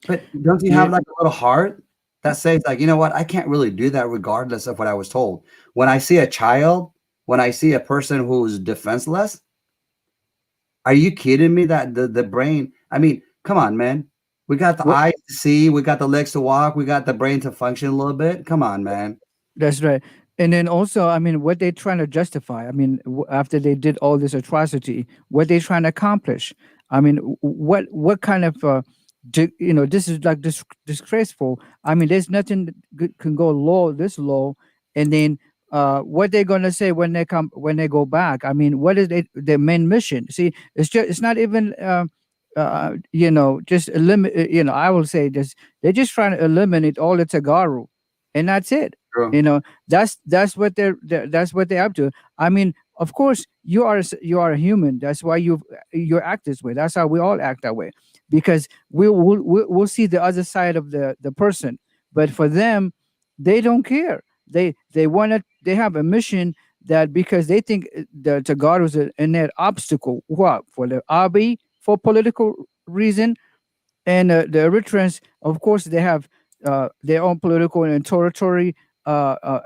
But don't you have like a little heart that says like, you know what? I can't really do that regardless of what I was told. When I see a child, when I see a person who's defenseless, are you kidding me that the brain, I mean, come on, man. We got the eyes to see, we got the legs to walk, we got the brain to function a little bit. Come on, man. That's right. And then also, I mean, what they're trying to justify, I mean, after they did all this atrocity, what they're trying to accomplish. I mean, what kind of, you know, this is like disgraceful. I mean, there's nothing that can go this low. And then what they're going to say when they go back. I mean, what is their main mission? See, it's not even, you know, just eliminate, you know, I will say this, they're just trying to eliminate all the Tagaro. And that's it. True. You know, that's what they're up to. I mean, of course, you are a human. That's why you act this way. That's how we all act that way, because we'll see the other side of the person. But for them, they don't care. They have a mission that because they think the Tagaro is a net obstacle. What for the Abiy for political reason, and the Eritreans, of course, they have their own political and territory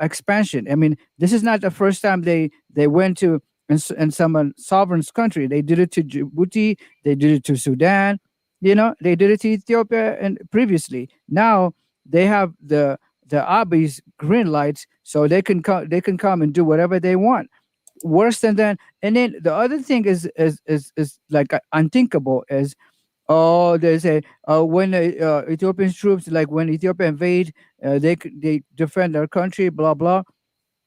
expansion. I mean, this is not the first time they went to in some sovereign country. They did it to Djibouti. They did it to Sudan. You know, they did it to Ethiopia and previously. Now they have the Abiy's green lights, so they can come and do whatever they want. Worse than that. And then the other thing is like unthinkable is. Oh, they say when the Ethiopian troops, like when Ethiopia invade, they defend their country, blah blah.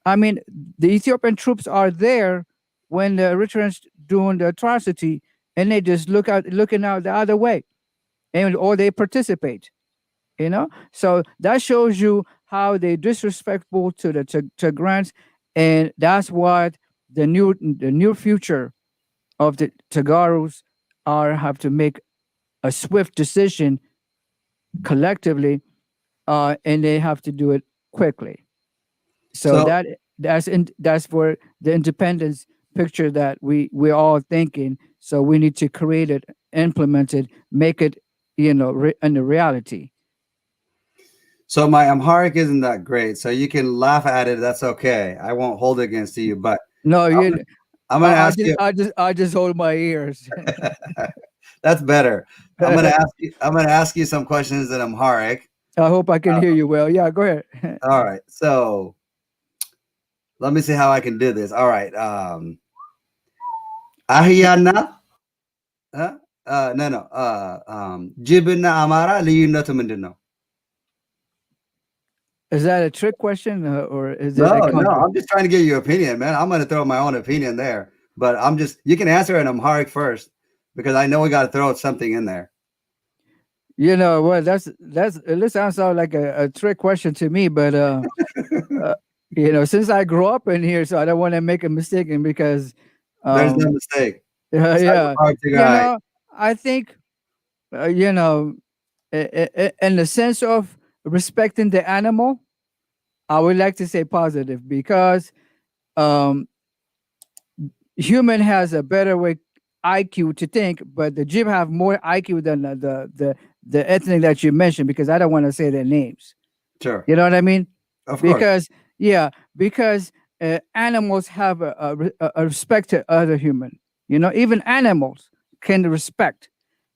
I mean, the Ethiopian troops are there when the Eritreans doing the atrocity, and they just looking out the other way, or they participate. You know, so that shows you how they disrespectful to the Tigrans, and that's what the new future of the Tagaros have to make a swift decision collectively, and they have to do it quickly. So that's for the independence picture that we're all thinking. So we need to create it, implement it, make it, you know, in the reality. So my Amharic isn't that great, so you can laugh at it. That's okay. I won't hold it against you. But no, I'm gonna ask you. I just hold my ears. That's better. I'm gonna ask you some questions in Amharic. I hope I can hear you well. Yeah, go ahead. All right. So let me see how I can do this. All right. Ahyana. No. ጅብና አማራ ልዩነቱ ምንድን ነው? Is that a trick question, or is it No, a no, I'm just trying to get your opinion, man. I'm gonna throw my own opinion there, but you can answer in Amharic first because I know we got to throw something in there. You know what? That's it sounds like a trick question to me, but you know, since I grew up in here, so I don't want to make a mistake, and because There's no mistake. yeah, Cyberpunk you guy. know, I think you know, in the sense of respecting the animal, I would like to say positive because um, human has a better way IQ to think, but the Jib have more IQ than the ethnic that you mentioned because I don't want to say their names. Sure. You know what I mean? Of course. Because yeah, because animals have a respect to other human. You know, even animals can respect,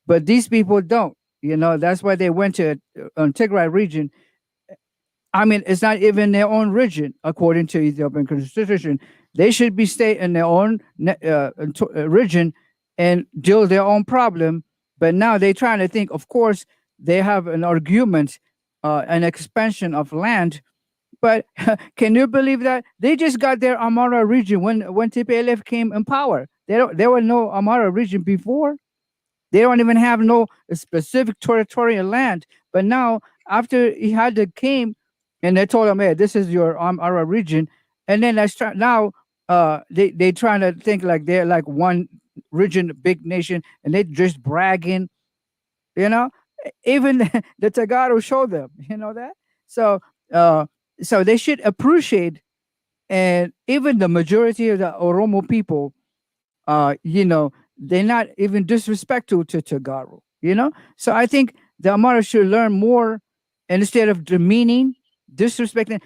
but these people don't. You know, that's why they went to on Tigray region. I mean, it's not even their own region according to Ethiopian constitution. They should be stay in their own region and deal their own problem. But now they're trying to think. Of course, they have an argument, an expansion of land. But can you believe that they just got their Amara region when TPLF came in power? There were no Amara region before. They don't even have no specific territorial land. But now, after he had the came, and they told him, "Hey, this is your Amara region," and then now they trying to think like they're like one region, big nation, and they just bragging. You know, even the Tagaro showed them. You know that. So uh, so they should appreciate, and even the majority of the Oromo people, you know, they're not even disrespectful to Tagaro, you know? So I think the Amara should learn more instead of demeaning, disrespecting.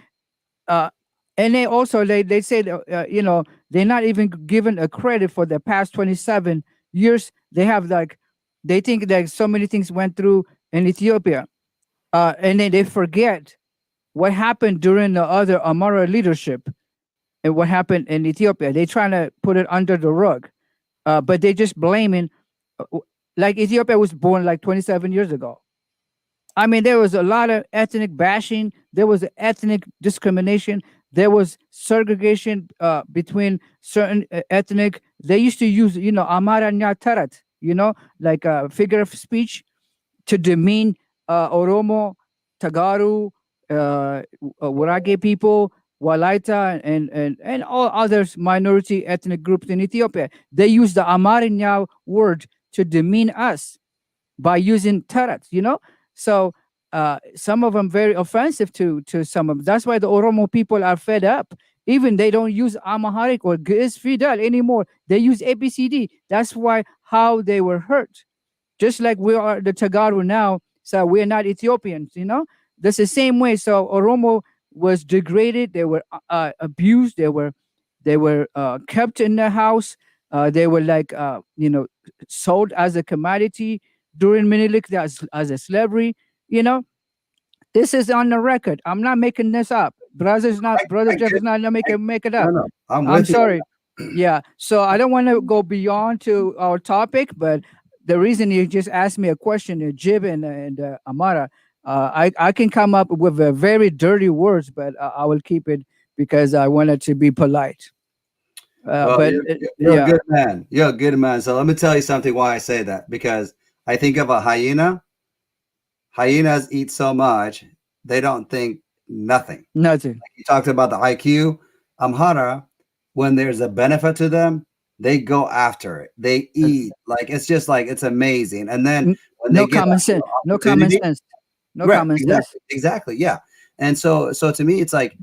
Uh, and they also, they say, that, you know, they're not even given a credit for the past 27 years. They have like, they think that so many things went through in Ethiopia. And then they forget what happened during the other Amara leadership and what happened in Ethiopia. They're trying to put it under the rug. But they just blaming, like Ethiopia was born like 27 years ago. I mean, there was a lot of ethnic bashing. There was ethnic discrimination. There was segregation between certain ethnic. They used to use, you know, Amara Nyatarat, you know, like a figure of speech to demean Oromo, Tagaru, Warage people, Walaita, and all other minority ethnic groups in Ethiopia. They use the Amarinya word to demean us by using tarat, you know? So some of them very offensive to some of them. That's why the Oromo people are fed up. Even they don't use Amharic or Ge'ez Fidel anymore. They use ABCD. That's why how they were hurt. Just like we are the Tagaru now, so we're not Ethiopians, you know? That's the same way. So Oromo was degraded, they were abused, they were kept in the house, they were like you know, sold as a commodity during Minilik as a slavery, you know? This is on the record. I'm not making this up. Brother Jeff is not make it up. No, I'm I'm with you. sorry. Yeah. So I don't want to go beyond to our topic, but the reason you just asked me a question, Jib and Amara, I can come up with very dirty words, but I will keep it because I wanted to be polite. Well, But you're yeah, a good man. You're a good man. So let me tell you something why I say that. Because I think of a hyena. Hyenas eat so much, they don't think nothing. nothing. You talked about the IQ. Amhara, when there's a benefit to them, they go after it. They eat like it's just like it's amazing. And then when No they get common sense. No common opportunity, sense. No right, common exactly, sense. exactly, yeah. And so to me, it's like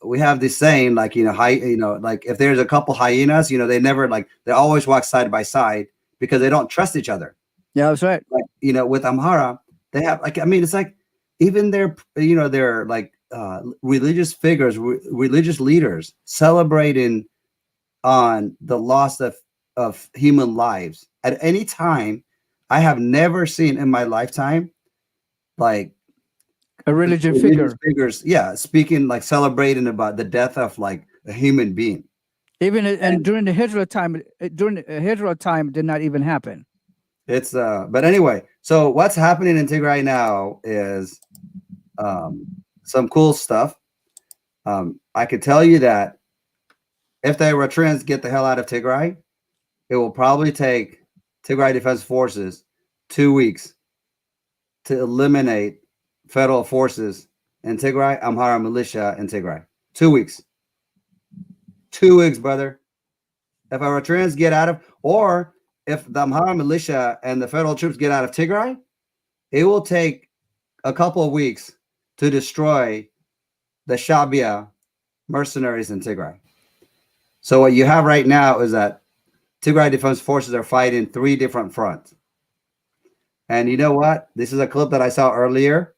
we have this saying, like, you know, like if there's a couple hyenas, you know, they always walk side by side because they don't trust each other. Yeah, that's right. Like, you know, with Amhara, they have like, I mean, it's like even their, you know, their like religious figures, religious leaders celebrating on the loss of human lives at any time. I have never seen in my lifetime like A religion religious figure. figures, yeah, speaking like celebrating about the death of like a human being. Even and And during the Hijra time, did not even happen. it's but anyway, so what's happening in Tigray now is some cool stuff. I could tell you that if the Eritreans get the hell out of Tigray, it will probably take Tigray Defense Forces 2 weeks to eliminate federal forces in Tigray, Amhara militia in Tigray. 2 weeks. 2 weeks, brother. If Eritreans get out of, or if the Amhara militia and the federal troops get out of Tigray, it will take a couple of weeks to destroy the Shabia mercenaries in Tigray. So what you have right now is that Tigray Defense Forces are fighting 3 different fronts. And you know what? This is a clip that I saw earlier,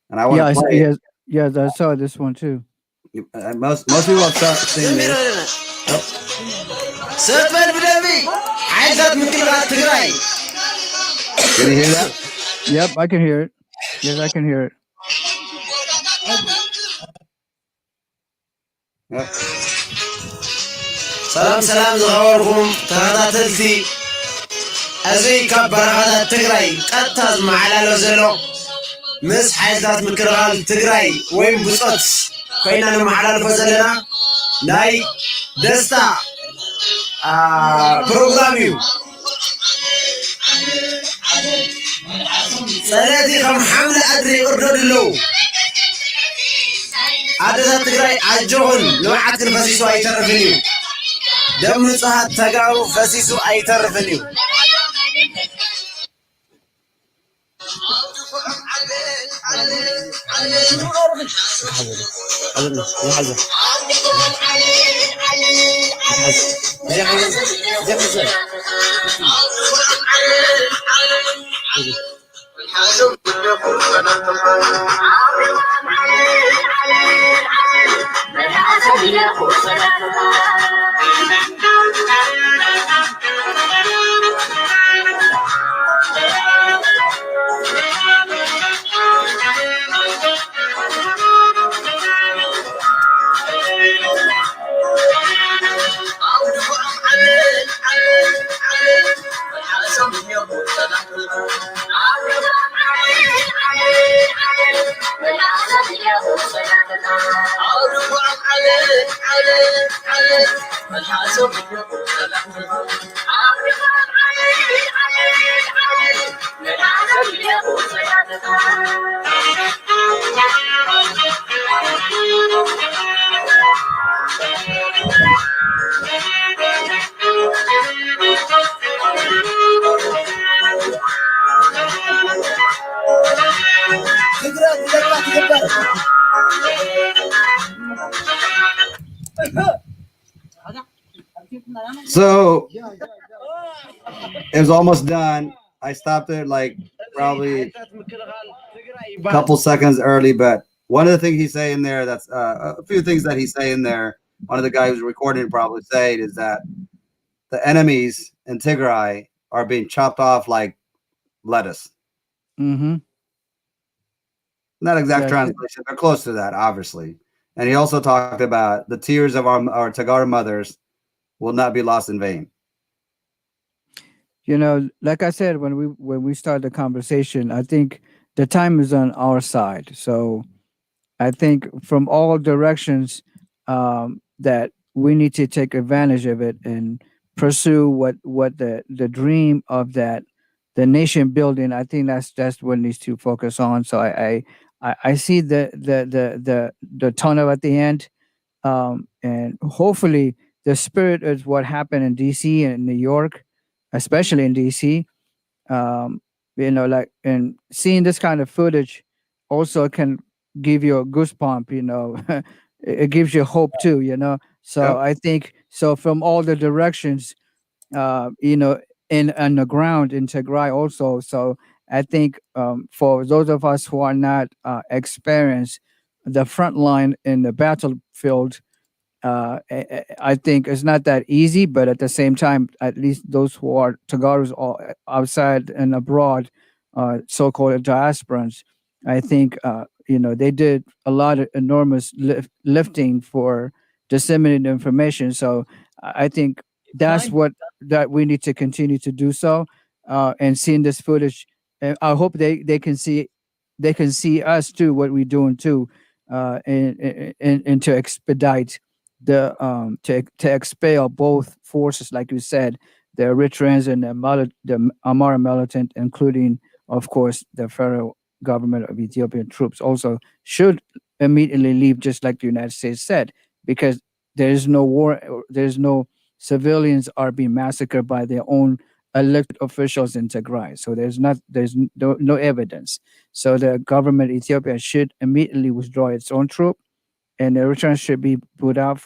and I want to play it. Yes, I saw this one too. Most people have seen this. Can you hear that? Yep, I can hear it. Yes, I can hear it. Yep. ሰላም ዝኸበርኩም ተኸታተልቲ እዚ ካብ በረኻታት ትግራይ ቀጥታ ዝመሓላለፍ ዘሎ ምስ ሓይልታት ምክልኻል ትግራይ ወይም ብፆት ኮይና ንመሓላለፎ ዘለና ናይ ደስታ ፕሮግራም እዩ ፀለቲ ከም ሓምለ ኣድሪ ይቅርደዱ ኣለዉ ኣደታት ትግራይ ኣጆኹን ልምዓት ክንፈሲሱ ኣይተርፍን እዩ ደም ንጹሃት ተጋሩ ፈሲሱ ኣይተርፍን እዩ So it was almost done. I stopped it like probably a couple seconds early, but one of the things he's saying there, that's a few things that he's saying there. One of the guys who's recording probably said is that the enemies in Tigray are being chopped off like lettuce. Mm-hmm. Not exact translation, but close to that, obviously. And he also talked about the tears of our Tagar mothers will not be lost in vain. You know, like I said, when we started the conversation, I think the time is on our side. So I think from all directions that we need to take advantage of it and pursue what the dream of that, the nation building. I think that's what needs to focus on. So I see the tunnel at the end, and hopefully the spirit is what happened in DC and New York, especially in DC. You know, like, and seeing this kind of footage also can give you a goosebump. You know, it gives you hope too. You know, so Yep. I think so from all the directions. You know, on the ground in Tigray also. So I think for those of us who are not experienced the front line in the battlefield, I think it's not that easy. But at the same time, at least those who are Tagaros outside and abroad, so-called diasporans, I think you know, they did a lot of enormous lifting for disseminating information. So I think that's what that we need to continue to do so, and seeing this footage, and I hope they can see us too, what we're doing too, and to expedite to expel both forces, like you said, the Eritreans and the Amara militant, including, of course, the federal government of Ethiopian troops, also should immediately leave, just like the United States said, because there is no war, there's no civilians are being massacred by their own elected officials in Tigray. So there's no evidence. So the government Ethiopia should immediately withdraw its own troop, and Eritrea should be put out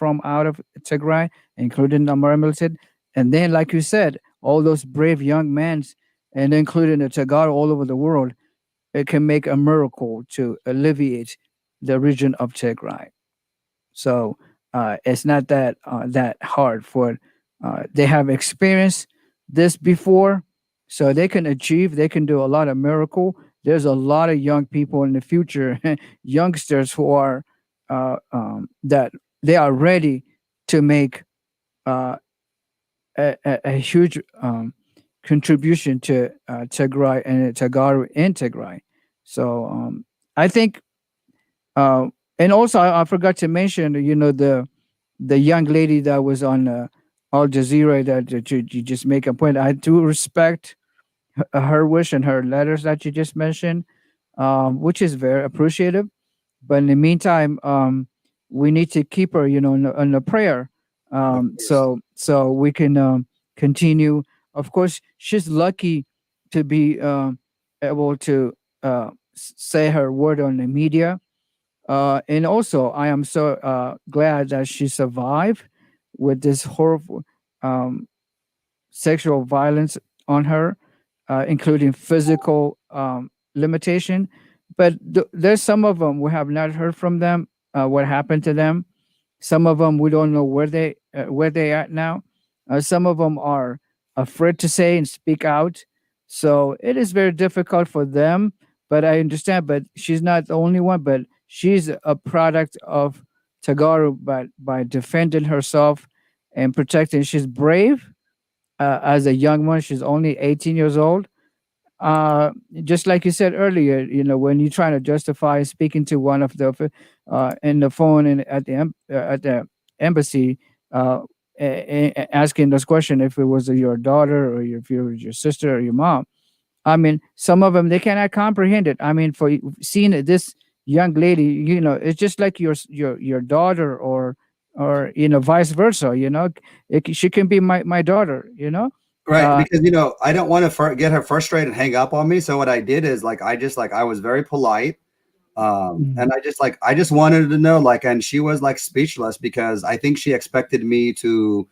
of Tigray, including the Amara militant. And then, like you said, all those brave young men, and including the Tagaro all over the world, it can make a miracle to alleviate the region of Tigray. So it's not that hard for. They have experienced this before, so they can achieve. They can do a lot of miracle. There's a lot of young people in the future, youngsters who are that they are ready to make uh, a huge contribution to Tigray and Tagaru in Tigray. So I think, and also I forgot to mention, the young lady that was on Al Jazeera that you just make a point. I do respect her wish and her letters that you just mentioned, which is very appreciative. But in the meantime, we need to keep her, in a prayer, so we can continue. Of course, she's lucky to be able to say her word on the media, and also I am so glad that she survived with this horrible sexual violence on her, including physical limitation. But there's some of them we have not heard from them. What happened to them? Some of them we don't know where they at now. Some of them are afraid to say and speak out. So it is very difficult for them. But I understand. But she's not the only one. But she's a product of Tagaru by defending herself and protecting. She's brave as a young one. She's only 18 years old. Just like you said earlier, when you're trying to justify speaking to one of the in the phone and at the embassy, asking this question, if it was your daughter or if it was your sister or your mom. I mean, some of them they cannot comprehend it. I mean, for seeing this young lady, it's just like your daughter or vice versa. She can be my daughter. Right, because I don't want to get her frustrated and hang up on me. So what I did is I was very polite, and I just wanted to know, and she was speechless because I think she expected me to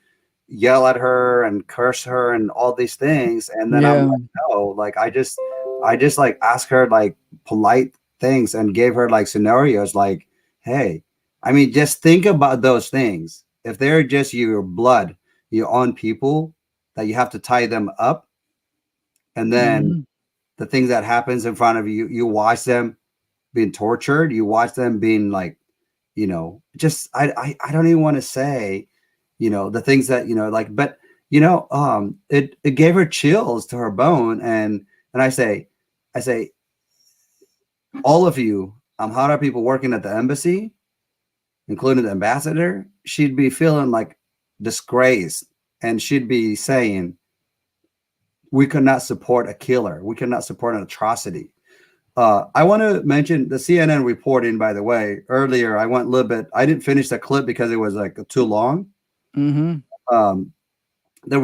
yell at her and curse her and all these things, and then I'm like, no, I just asked her polite things and gave her scenarios hey, I mean, just think about those things. If they're just your blood, your own people, that you have to tie them up, and then the things that happens in front of you, you watch them being tortured, you watch them being just I don't even want to say the things that but it gave her chills to her bone, and I say all of you Amhara people working at the embassy, including the ambassador, she'd be feeling disgrace. And she'd be saying, we cannot support a killer. We cannot support an atrocity. I want to mention the CNN reporting, by the way. Earlier, I went a little bit. I didn't finish the clip because it was too long. Mm-hmm. The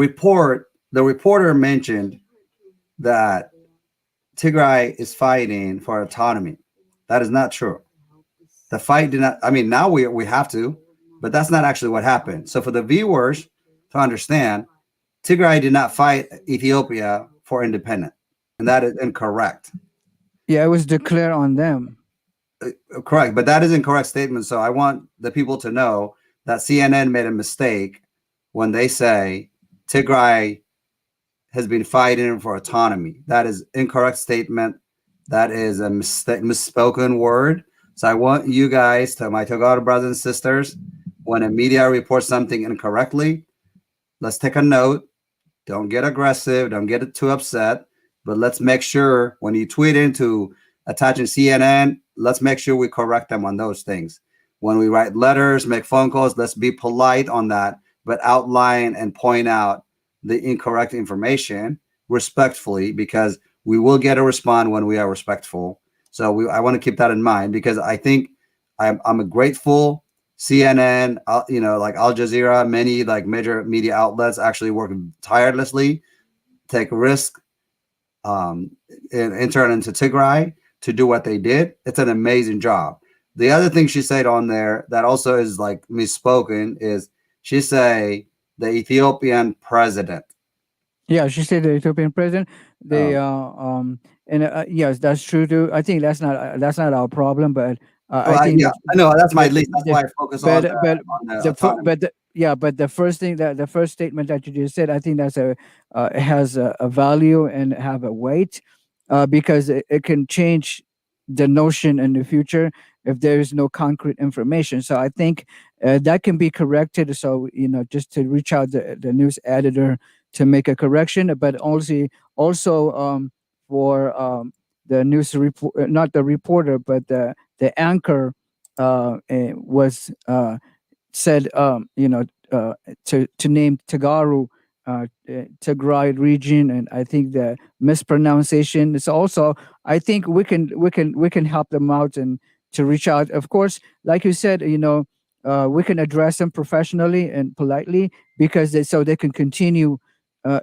reporter mentioned that Tigray is fighting for autonomy. That is not true. The fight did not. I mean, now we have to, but that's not actually what happened. So for the viewers to understand, Tigray did not fight Ethiopia for independence, and that is incorrect. Yeah, it was declared on them. Correct, but that is an incorrect statement. So I want the people to know that CNN made a mistake when they say Tigray has been fighting for autonomy. That is incorrect statement. That is a misspoken word. So I want you guys, to my Tagaro brothers and sisters, when a media reports something incorrectly, let's take a note. Don't get aggressive. Don't get too upset. But let's make sure when you tweet into attaching CNN, let's make sure we correct them on those things. When we write letters, make phone calls, let's be polite on that, but outline and point out the incorrect information respectfully, because we will get a response when we are respectful. So I want to keep that in mind, because I think I'm a grateful CNN, like Al Jazeera, many like major media outlets actually work tirelessly, take risk, and enter into Tigray to do what they did. It's an amazing job. The other thing she said on there that also is like misspoken is she say the Ethiopian president. Yeah, she said the Ethiopian president. They and yes, that's true too. I think that's not our problem, but I think I know that's my but least. That's why I focus on the autonomy. but the first statement that you just said, I think that's it has a value and have a weight, because it can change the notion in the future if there is no concrete information. So I think that can be corrected. So just to reach out the news editor to make a correction, but also for the news report, not the reporter, but the anchor was said, to name Tigray region, and I think the mispronunciation is also. I think we can help them out and to reach out. Of course, like you said, we can address them professionally and politely, because so they can continue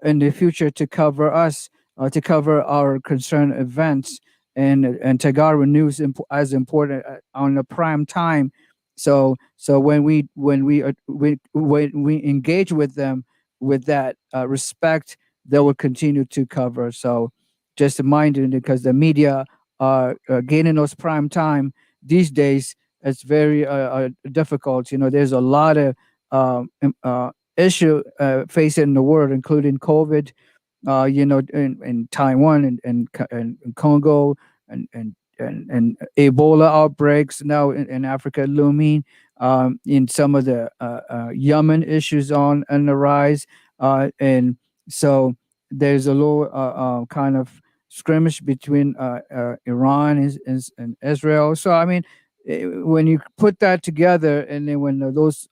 in the future to cover us, to cover our concerned events, and Tigray news as important on the prime time. So when we engage with them with that respect, they will continue to cover. So just mind it, because the media are gaining those prime time these days. It's very difficult. There's a lot of issue facing the world, including COVID, in Taiwan and Congo, and Ebola outbreaks now in Africa looming, in some of the Yemen issues on the rise, and so there's a little kind of skirmish between Iran and Israel. So I mean, when you put that together, and then when those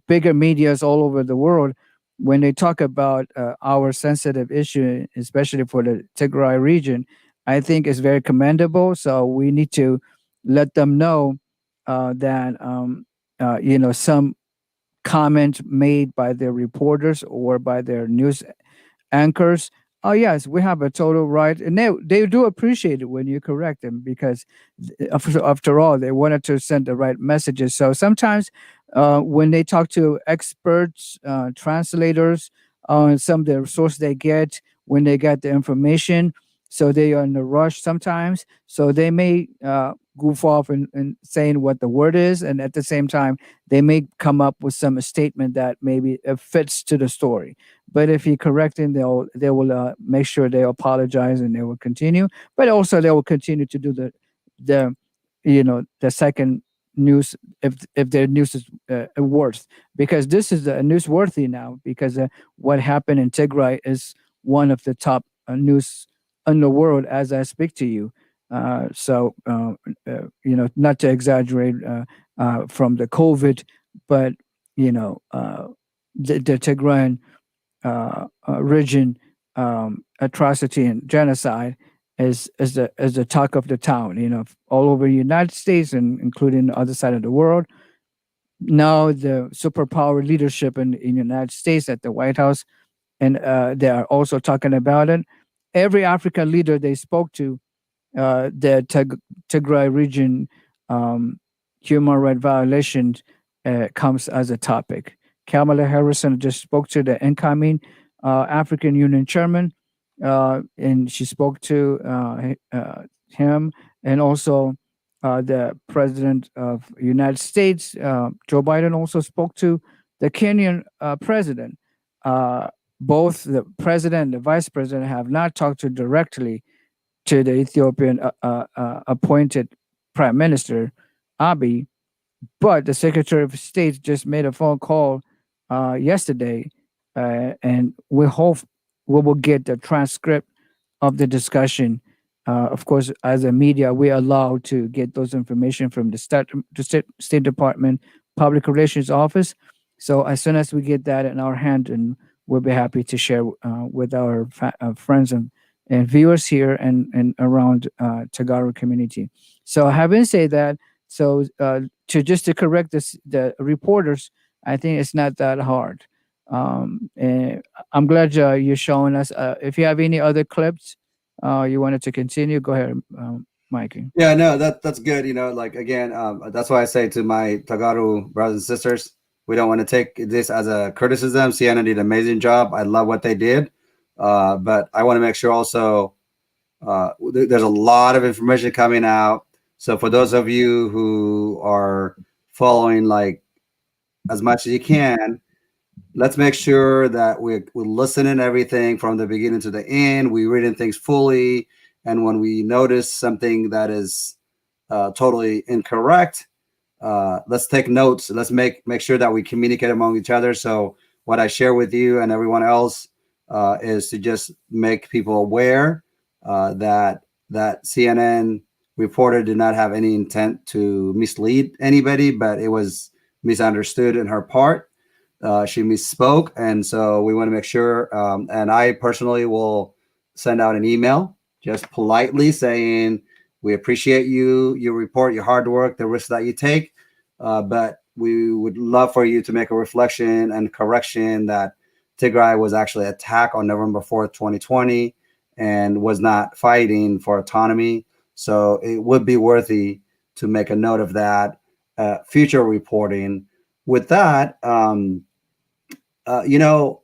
bigger medias all over the world, when they talk about our sensitive issue, especially for the Tigray region, I think it's very commendable. So we need to let them know that some comment made by their reporters or by their news anchors. Oh yes, we have a total right, and they do appreciate it when you correct them, because after all, they wanted to send the right messages. So sometimes when they talk to experts, translators, some of the source they get when they get the information, so they are in a rush sometimes. So they may goof off in saying what the word is, and at the same time, they may come up with some statement that maybe fits to the story. But if you correct them, they will make sure they apologize, and they will continue. But also they will continue to do the second news, if their news is worth, because this is newsworthy now, because what happened in Tigray is one of the top news in the world as I speak to you. Not to exaggerate from the COVID, but the Tigrayan region atrocity and genocide is the talk of the town, all over the United States and including the other side of the world. Now the superpower leadership in the United States at the White House, and they are also talking about it. Every African leader they spoke to, the Tigray region human right violations comes as a topic. Kamala Harrison just spoke to the incoming African Union chairman, and she spoke to him, and also the president of United States, Joe Biden, also spoke to the Kenyan president. Both the president and the vice president have not talked to directly to the Ethiopian appointed prime minister, Abiy, but the Secretary of State just made a phone call yesterday, and we hope we will get the transcript of the discussion of course, as a media, we're allowed to get those information from the State Department Public Relations Office. So as soon as we get that in our hand, and we'll be happy to share with our friends and viewers here and around Tagaro community. So having said that, so to correct this, the reporters, I think it's not that hard. And I'm glad you're showing us. If you have any other clips you wanted to continue, go ahead, Mikey. Yeah, no, that's good. You know, like again, that's why I say to my Tagaru brothers and sisters, we don't want to take this as a criticism. CNN did an amazing job. I love what they did, but I want to make sure also there's a lot of information coming out. So for those of you who are following like as much as you can, let's make sure that we're listening to everything from the beginning to the end. We're reading things fully. And when we notice something that is totally incorrect, let's take notes. Let's make sure that we communicate among each other. So what I share with you and everyone else is to just make people aware that CNN reporter did not have any intent to mislead anybody, but it was misunderstood in her part. She misspoke, and so we want to make sure. And I personally will send out an email, just politely saying we appreciate you report, your hard work, the risks that you take, but we would love for you to make a reflection and correction that Tigray was actually attacked on November 4th, 2020, and was not fighting for autonomy. So it would be worthy to make a note of that. Future reporting. With that, you know,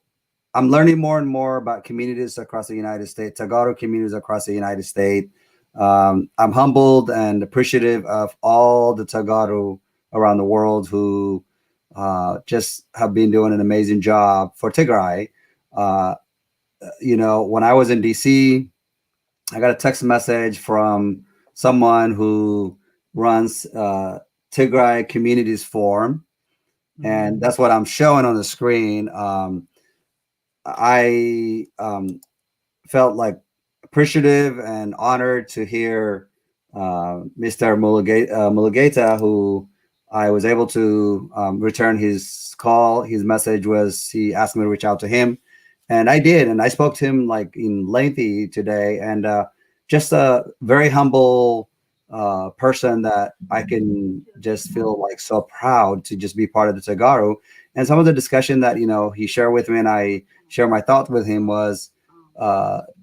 I'm learning more and more about communities across the United States, Tagaro communities across the United States. I'm humbled and appreciative of all the Tagaro around the world who just have been doing an amazing job for Tigray. You know, when I was in DC, I got a text message from someone who runs Tigray Communities Forum. And that's what I'm showing on the screen. I felt like appreciative and honored to hear Mr. Mulugeta, who I was able to return his call. His message was he asked me to reach out to him, and I did. And I spoke to him like in lengthy today, and just a very humble person that I can just feel like so proud to just be part of the Tagaro. And some of the discussion that, you know, he shared with me and I share my thoughts with him was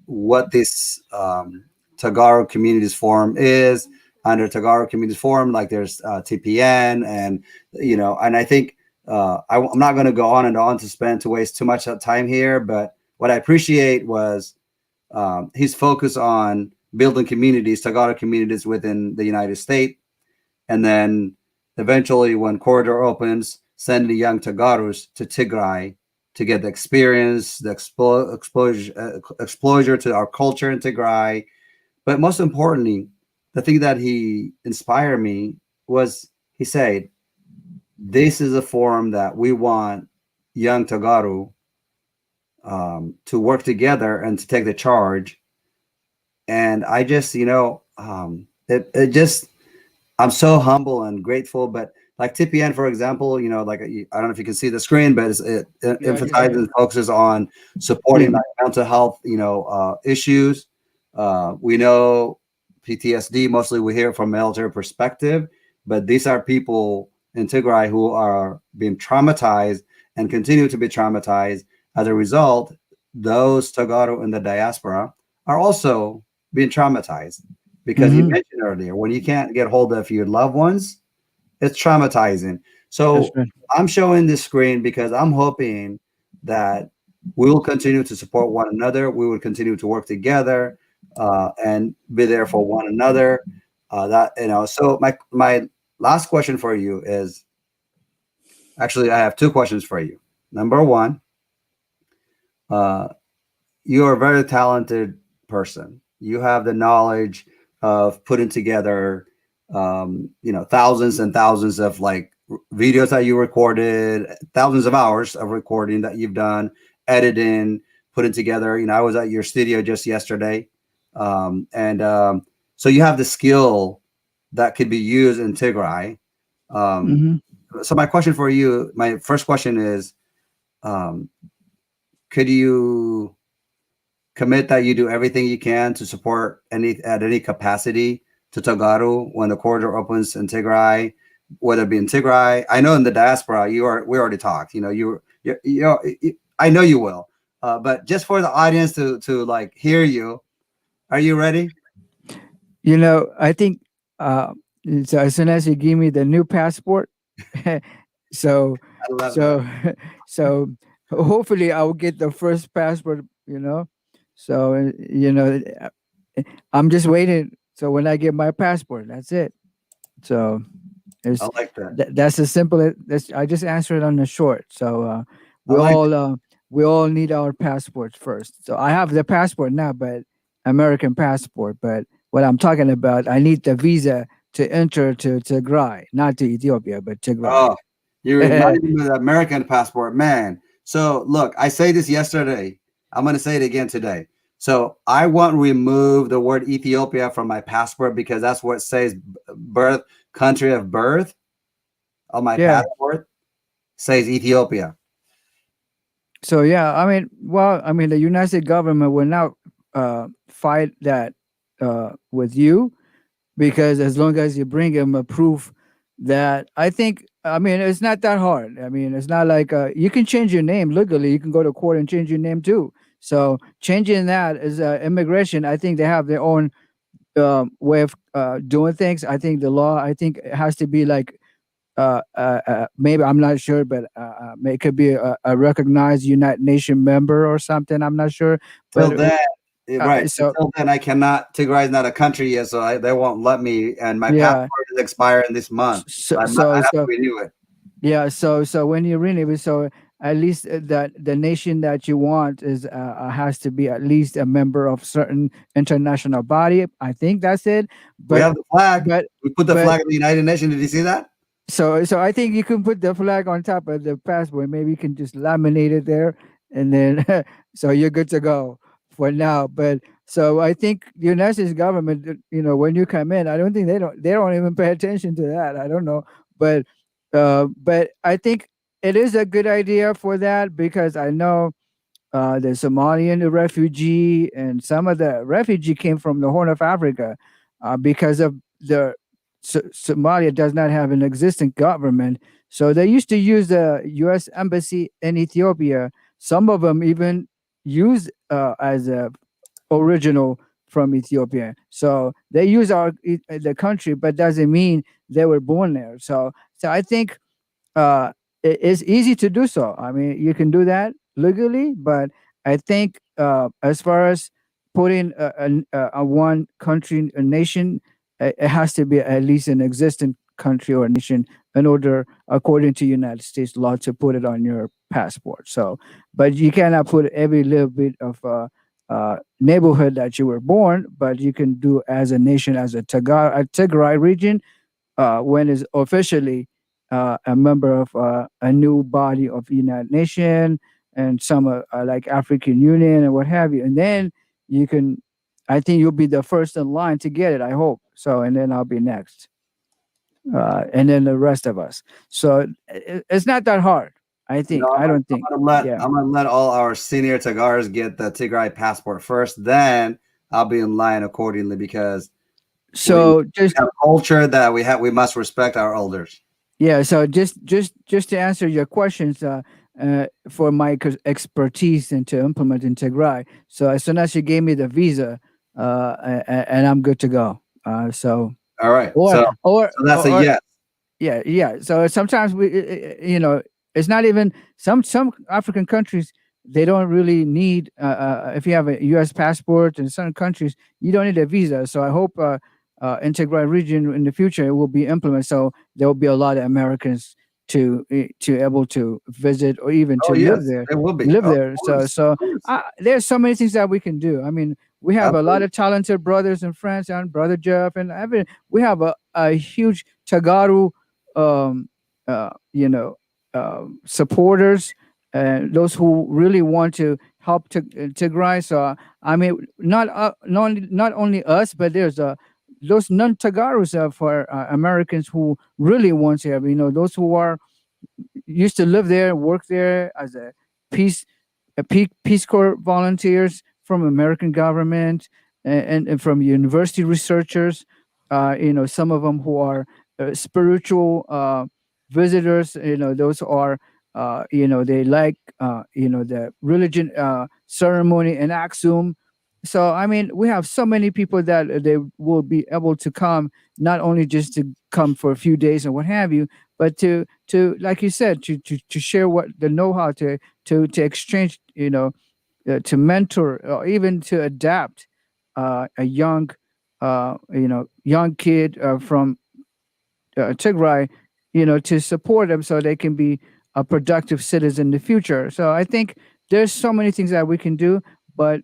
what this Tagaro Communities Forum is. Under Tagaro Communities Forum, like there's TPN and, you know, and I think I'm not going to go on and on to waste too much time here, but what I appreciate was his focus on building communities, Tagaro communities within the United States. And then eventually when corridor opens, send the young Tagaros to Tigray to get the experience, the exposure to our culture in Tigray. But most importantly, the thing that he inspired me was he said, this is a forum that we want young Tagaro to work together and to take the charge. And I just, you know, it just, I'm so humble and grateful. But like TPN, for example, you know, like, I don't know if you can see the screen, but it emphasizes and focuses on supporting like mental health, you know, issues. We know PTSD, mostly we hear from military perspective, but these are people in Tigray who are being traumatized and continue to be traumatized. As a result, those Tagaro in the diaspora are also being traumatized because you mentioned earlier, when you can't get hold of your loved ones, it's traumatizing. So I'm showing this screen because I'm hoping that we will continue to support one another. We will continue to work together and be there for one another. That, you know, so my last question for you is, actually, I have two questions for you. Number one, you are a very talented person. You have the knowledge of putting together, you know, thousands and thousands of like videos that you recorded, thousands of hours of recording that you've done, editing, putting together. You know, I was at your studio just yesterday. So you have the skill that could be used in Tigray. So my question for you, my first question is, could you commit that you do everything you can to support at any capacity to Tagaru when the corridor opens in Tigray, whether it be in Tigray? I know in the diaspora, we already talked. I know you will, but just for the audience to like hear you, are you ready? I think so as soon as you give me the new passport, so I love so that. so hopefully I will get the first passport. So I'm just waiting. So when I get my passport, that's it. So I it's like that. that's as simple as that's. I just answered on the short. So I like that. we all need our passports first. So I have the passport now, but American passport. But what I'm talking about, I need the visa to enter to Tigray, not to Ethiopia, but Tigray. Oh, you reminded me of the American passport, man. So look, I say this yesterday. I'm going to say it again today. So I want to remove the word Ethiopia from my passport because that's what says birth, country of birth on my Yeah. passport says Ethiopia. So yeah, I mean, the United States government will not fight that with you, because as long as you bring them a proof that I mean, it's not that hard. I mean, it's not like you can change your name legally. You can go to court and change your name too. So changing that is immigration. I think they have their own way of doing things. I think the law. I think it has to be like maybe I'm not sure, but it could be a recognized United Nation member or something. I'm not sure, Till but then, right. so Until then, I cannot. Tigray is not a country yet, so they won't let me. And my yeah, passport is expiring this month. so I so have to so renew it. yeah, so when you renew it, so at least that the nation that you want is has to be at least a member of certain international body. I think that's it. We But have the flag. but We put the but flag of the United Nations. Did you see that? so I think you can put the flag on top of the passport. Maybe you can just laminate it there, and then so you're good to go for now. But so I think the United States government, when you come in, I don't think they don't even pay attention to that. I don't know, but I think it is a good idea for that, because I know the Somalian refugee and some of the refugee came from the Horn of Africa, because of the Somalia does not have an existing government. So they used to use the U.S. embassy in Ethiopia. Some of them even use as a original from Ethiopia. So they use the country, but doesn't mean they were born there. So I think uh, it's easy to do so. I mean, you can do that legally, but I think as far as putting a one country, a nation, it has to be at least an existing country or nation in order, according to United States law, to put it on your passport. So, but you cannot put every little bit of neighborhood that you were born, but you can do as a nation, as a Tigray region, when is officially a member of a new body of the United Nations and some like African Union and what have you. And then you can, I think you'll be the first in line to get it. I hope so, and then I'll be next, and then the rest of us. So it's not that hard. I No, think. I don't think. Yeah. I'm gonna let all our senior Tagars get the Tigray passport first. Then I'll be in line accordingly because we So just have a culture that we must respect our elders. Yeah, so just to answer your questions, for my expertise and to implement in Tigray. So as soon as you gave me the visa, and I'm good to go. So All right. or or So that's a or yes. yeah. So sometimes it's not even some African countries. They don't really need if you have a U.S. passport. In certain countries, you don't need a visa. So I hope Integral region in the future it will be implemented. So there will be a lot of Americans to able to visit or even Oh to live yes, there. it will be. Live Of there. So course. so Of course. there's so many things that we can do. I mean, we have a lot Absolutely. of talented brothers and friends, and brother Jeff, and we have a huge Tagaru, um, uh, you know, supporters and those who really want to help Tigray. So I mean, not only us, but there's those non-Tagaros for Americans who really want to have, those who are used to live there, work there as a peace Peace Corps volunteers from American government and from university researchers. Some of them who are spiritual visitors. Those are they like the religion ceremony in Aksum. So I mean, we have so many people that they will be able to come, not only just to come for a few days and what have you, but to like you said, to share what the know-how, to exchange, to mentor, or even to adapt a young kid from Tigray, to support them so they can be a productive citizen in the future. So I think there's so many things that we can do, but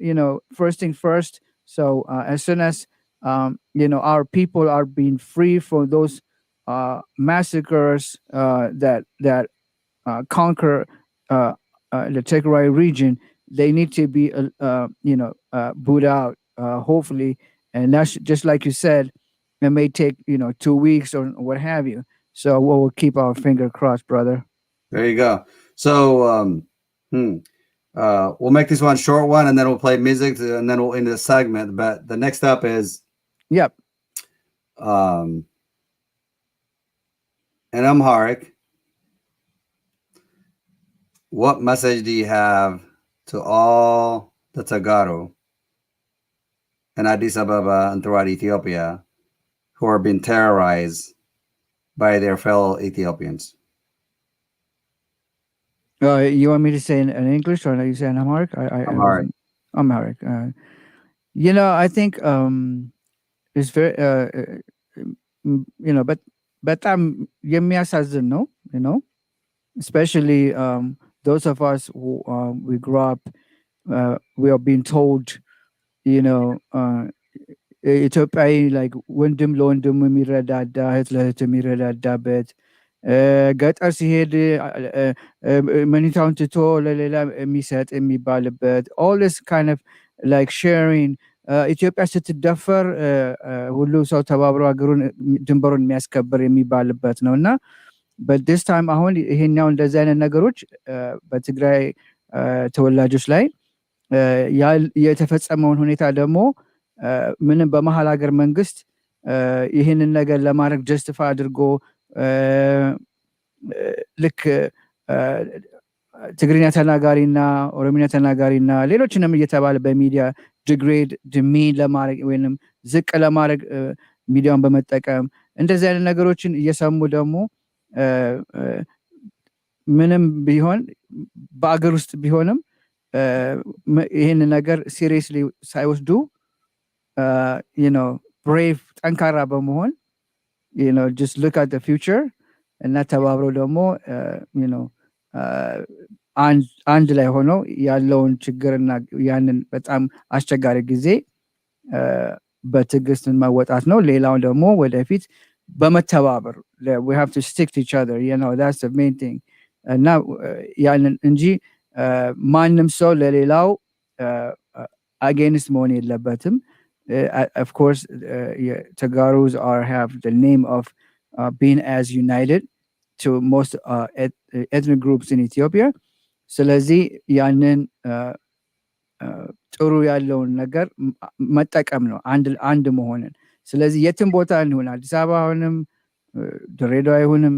first thing first. So as soon as our people are being free from those massacres that conquer the Tigray region, they need to be boot out, hopefully, and that's just like you said. It may take 2 weeks or what have you. So we'll keep our finger crossed, brother. There you go. So we'll make this one short one, and then we'll play music, and then we'll end the segment. But the next up is yep. In Amharic. What message do you have to all the Tagaro in Addis Ababa and throughout Ethiopia who are being terrorized by their fellow Ethiopians? You want me to say in English, or you say in Amharic? Amharic. Amharic. I think it's very, but በጣም የሚያሳዝን ነው, especially those of us who we grew up, we are being told, ኢትዮጵያዊ like ወንድም ለወንድሙ የሚረዳዳ እህት ለእህት የሚረዳዳበት ገጠር ሲሄድ መኒታውን ትቶ ለሌላ የሚሰጥ የሚባልበት, all this kind of like sharing. ኢትዮጵያ ስትደፈር ሁሉ ሰው ተባብሮ ሀገሩን ድንበሩን የሚያስከብር የሚባልበት ነው እና but this time አሁን ይሄኛው እንደዚህ አይነት ነገሮች በትግራይ ተወላጆች ላይ የተፈጸመውን ሁኔታ ደግሞ ምንም በመሀል ሀገር መንግስት ይህንን ነገር ለማድረግ ጀስቲፋይ አድርጎ ልክ ትግርኛ ተናጋሪና ኦሮሚኛ ተናጋሪና ሌሎችንም እየተባለ በሚዲያ ዲግሬድ ድሚን ለማድረግ ወይንም ዝቅ ለማድረግ ሚዲያውን በመጠቀም እንደዚህ አይነት ነገሮችን እየሰሙ ደግሞ ምንም ቢሆን በአገር ውስጥ ቢሆንም ይህን ነገር ሲሪየስሊ ሳይወስዱ brave ጠንካራ በመሆን just look at the future እና ተባብረው ደግሞ አንድ ላይ ሆነው ያለውን ችግርና ያንን በጣም አስቸጋሪ ጊዜ በትዕግስት መወጣት ነው። ሌላው ደግሞ ወደፊት በመተባበር we have to stick to each other, that's the main thing እና ያንን እንጂ ማንም ሰው ለሌላው against መሆን የለበትም። Of course, Tagaros have the name of being as united to most ethnic groups in Ethiopia. ስለዚህ ያንን ጥሩ ያለውን ነገር መጠቀም ነው አንድ መሆንን። ስለዚህ የትም ቦታ እንሁን፣ አዲስ አበባ ሆንም ድሬዳዋ ይሁንም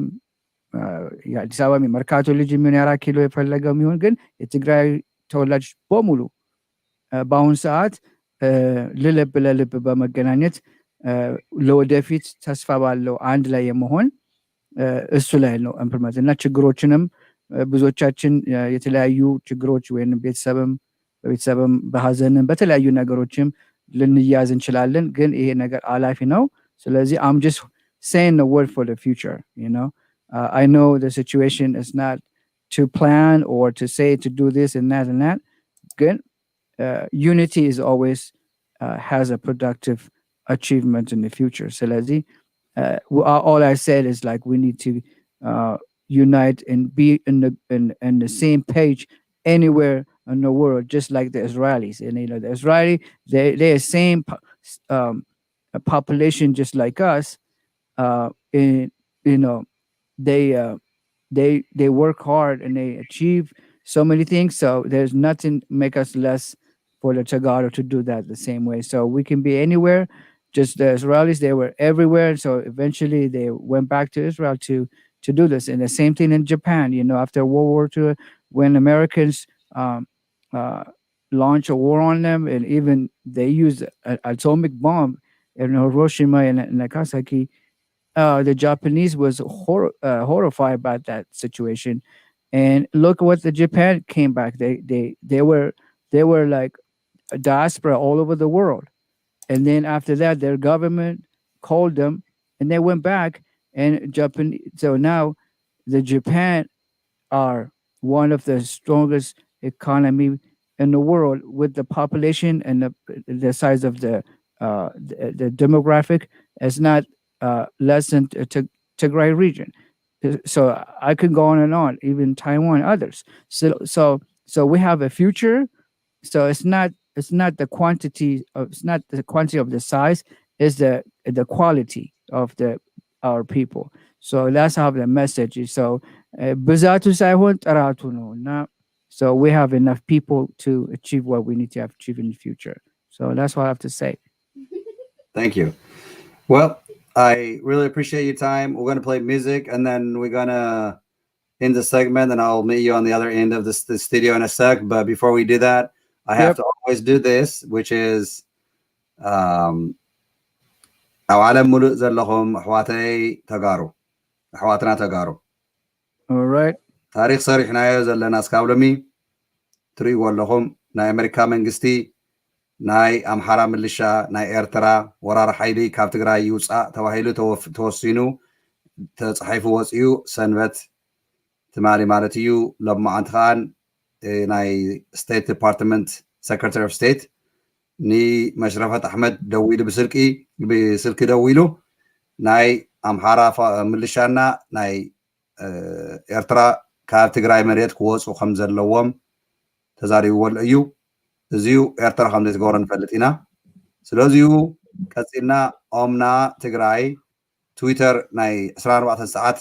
የአዲስ አበባ መርካቶ ልጅ የሚሆን የ4 ኪሎ የፈለገው የሚሆን ግን የትግራይ ተወላጆች በሙሉ በአሁኑ ሰዓት ልልብ ለልብ በመገናኘት ለወደፊት ተስፋ ባለው አንድ ላይ የመሆን እሱ ላይ ነው ኢምፕሊመንት እና ችግሮችንም ብዙዎቻችን የተለያዩ ችግሮች ወይም በቤተሰብም በሀዘንም በተለያዩ ነገሮችም ልንያዝ እንችላለን፣ ግን ይሄ ነገር አላፊ ነው። ስለዚህ I'm just saying the word for the future, I know the situation is not to plan or to say to do this and that, good. Unity is always has a productive achievement in the future. So all I said is like we need to unite and be in the same page anywhere in the world, just like the Israelis. And the Israeli, they are same a population just like us. In they they work hard and they achieve so many things. So there's nothing make us less for the Tagaro to do that the same way. So we can be anywhere. Just the Israelis, they were everywhere. So eventually they went back to Israel to do this. And the same thing in Japan. After World War II, when Americans uh, launched a war on them, and even they used an atomic bomb in Hiroshima and Nagasaki. The Japanese was horrified about that situation, and look what the Japan came back. They were like a diaspora all over the world, and then after that, their government called them, and they went back. And Japan. So now, the Japan are one of the strongest economy in the world, with the population and the size of the demographic is not less than Tigray region. So I could go on and on, even Taiwan, others. So we have a future. So it's not the quantity of the size, it's the quality of our people. So that's how the message is. So ብዛቱ ሳይሆን ጥራቱ ነው እና so we have enough people to achieve what we need to achieve in the future. So that's what I have to say. Thank you. Well, I really appreciate your time. We're going to play music, and then we're going to end the segment, and I'll meet you on the other end of the studio in a sec. But before we do that, I have to always do this, which is ኣብ ዓለም ሙሉእ ዘለኹም ኣሕዋተይ ተጋሩ ኣሕዋትና ተጋሩ All right. ታሪክ ሰሪሕናዮ ዘለና እስካብ ሎሚ ትርእይዎ ኣለኹም ናይ ኣሜሪካ መንግስቲ ናይ ኣምሓራ ምልሻ ናይ ኤርትራ ወራሪ ሓይሊ ካብ ትግራይ ይውፃእ ተባሂሉ ተወሲኑ ተፃሒፉ ወፂኡ ሰንበት ትማሊ ማለት እዩ ሎማዓንቲ ከዓን ናይ ስቴት ዲፓርትመንት ሰክረታሪ ኦፍ ስቴት ንመሽረፈት ኣሕመድ ደዊሉ ብስልኪ ደዊሉ ናይ ኣምሓራ ምልሻና ናይ ኤርትራ ካብ ትግራይ መሬት ክወፁ ከም ዘለዎም ተዛሪብዎ እዩ እዚኡ ኤርትራ ከም ዘይትገብሮ ንፈልጥ ኢና ስለዚሁ ቀፂልና ኦምና ትግራይ ትዊተር ናይ 24 ሰዓት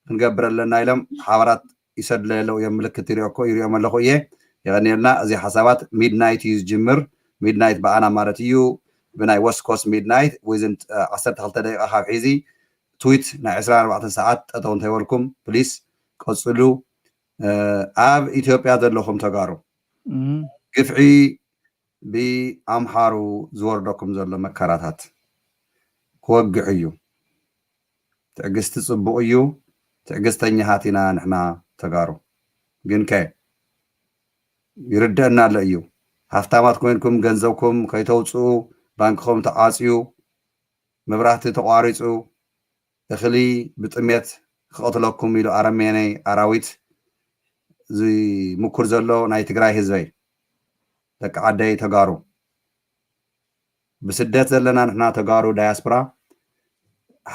ክንገብር ኣለና ኢሎም ሓበራት ይሰድለለው እዮም ምልክት ይሪኦም ኣለኹ እየ የቀኒልና እዚ ሓሳባት ሚድናይት እዩ ዝጅምር ሚድናይት በኣና ማለት እዩ ብናይ ወስት ኮስት ሚድናይት ዊዝን 12 ደቂቃ ካብ ሒዚ ትዊት ናይ 24 ሰዓት ጠጠው እንተይበልኩም ፕሊስ ቀፅሉ ኣብ ኢትዮጵያ ዘለኹም ተጋሩ ግፍዒ ብኣምሓሩ ዝወርደኩም ዘሎ መከራታት ክወግዕ እዩ ትዕግስቲ ፅቡቅ እዩ ትዕግስተኛሃት ኢና ንሕና ተጋሩ ግን ከ ይርደአና ኣሎ እዩ ሃፍታማት ኮይንኩም ገንዘብኩም ከይተውፅኡ ባንክኹም ተቃፅዩ መብራህቲ ተቋሪፁ እኽሊ ብጥሜት ክቐትለኩም ኢሉ ኣረመኔይ ኣራዊት ዝምኩር ዘሎ ናይ ትግራይ ህዝበይ ደቂ ዓደይ ተጋሩ ብስደት ዘለና ንሕና ተጋሩ ዳያስፖራ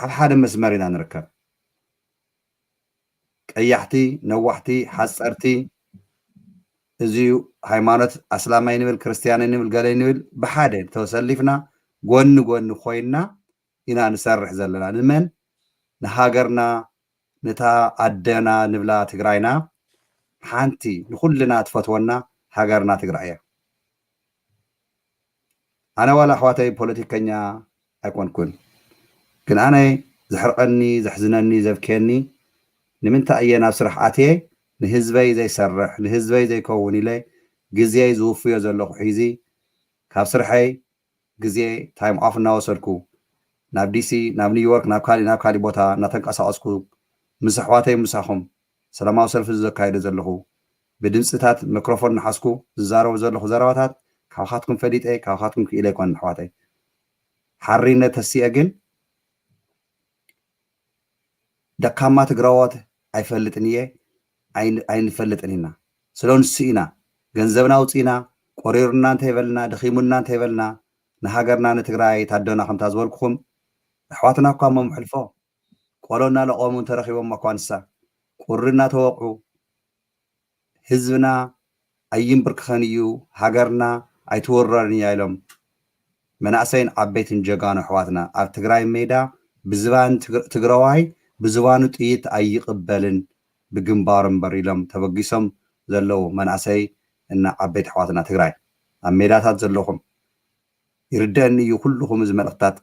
ኣብ ሓደ መስመር ኢና ንርከብ ቀያሕቲ ነዋሕቲ ሓፀርቲ እዚዩ ሃይማኖት ኣስላማይ ንብል ክርስቲያናይ ንብል ገለይ ንብል ብሓደ ተሰሊፍና ጎኒ ጎኒ ኮይና ኢና ንሰርሕ ዘለና ንመን ንሃገርና ነታ ኣደና ንብላ ትግራይና ሓንቲ ንኩልና ትፈትወና ሃገርና ትግራይ እያ ኣነ ዋላ ኣሕዋተይ ፖለቲከኛ ኣይኮንኩን ግን ኣነ ዘሕርቀኒ ዘሕዝነኒ ዘብክየኒ ንምንታይ እየ ናብ ስራሕ ኣትየ ንህዝበይ ዘይሰርሕ ንህዝበይ ዘይከውን ኢለ ግዜ ዝውፍዮ ዘለኹ ሒዚ ካብ ስርሐይ ግዜ ታይም ኦፍ እናወሰድኩ ናብ ዲሲ ናብ ኒውዮርክ ናብ ካሊእ ቦታ እናተንቀሳቀስኩ ምስ ኣሕዋተይ ምሳኹም ሰላማዊ ሰልፊ ዘካይደ ዘለኹ ብድምፅታት ሚክሮፎን ናሓስኩ ዝዛረቡ ዘለኹ ዘረባታት ካብኻትኩም ፈሊጠ ካብኻትኩም ክኢለ ይኮን ኣሕዋተይ ሓሪነት ተሲአ ግን ደካማ ትግራዎት ኣይፈልጥን እየ ኣይንፈልጥን ኢና ስለንሱ ኢና ገንዘብና ውፅኢና ቆሪሩና እንተይበልና ድኺሙና እንተይበልና ንሃገርና ንትግራይ ታደና ከምታ ዝበልኩኹም ኣሕዋትና እኳ መምሕልፎ ቆሎና ለቆሙ ተረኺቦም እኳ ንሳ ቁርና ተወቅዑ ህዝብና ኣይንብርክኸን እዩ ሃገርና ኣይትወረርን እያ ኢሎም መናእሰይን ዓበይትን ጀጋኑ ኣሕዋትና ኣብ ትግራይ ሜዳ ብዝባን ትግራዋይ ብዝባኑ ጥይት ኣይቕበልን ብግንባር እምበር ኢሎም ተበጊሶም ዘለው መናእሰይ እና ዓበይት ኣሕዋትና ትግራይ ኣብ ሜዳታት ዘለኹም ይርደአኒ እዩ ኩልኩም እዚ መልእኽትታት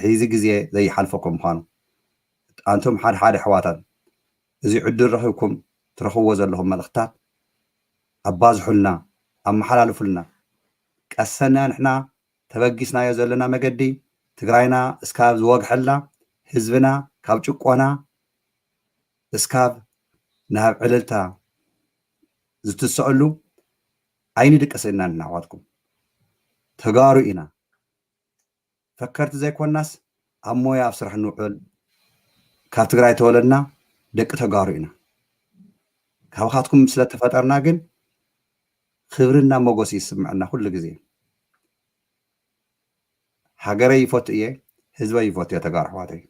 ሒዚ ግዜ ዘይሓልፈኩም ምዃኑ ኣንቶም ሓደ ሓደ ኣሕዋታት እዚ ዕድል ረኺብኩም ትረኽብዎ ዘለኹም መልእኽትታት ኣባዝሑልና ኣመሓላልፉልና ቀሰና ንሕና ተበጊስናዮ ዘለና መገዲ ትግራይና እስካብ ዝወግሐላ ህዝብና ካብ ጭቆና እስካብ ናብ ዕልልታ ዝትስአሉ ኣይንድቀሰና ንኣሕዋትኩም ተጋሩ ኢና ፈከርቲ ዘይኮናስ ኣብ ሞያ ኣብ ስራሕ ንውዕል ካብ ትግራይ ተወለድና ደቂ ተጋሩ ኢና ካብኻትኩም ስለተፈጠርና ግን ክብርና ሞገስ ይስምዐና ኩሉ ግዜ ሃገረይ ይፈቱ እየ ህዝበይ ይፈቱ እየ ተጋሩ ኣሕዋተይ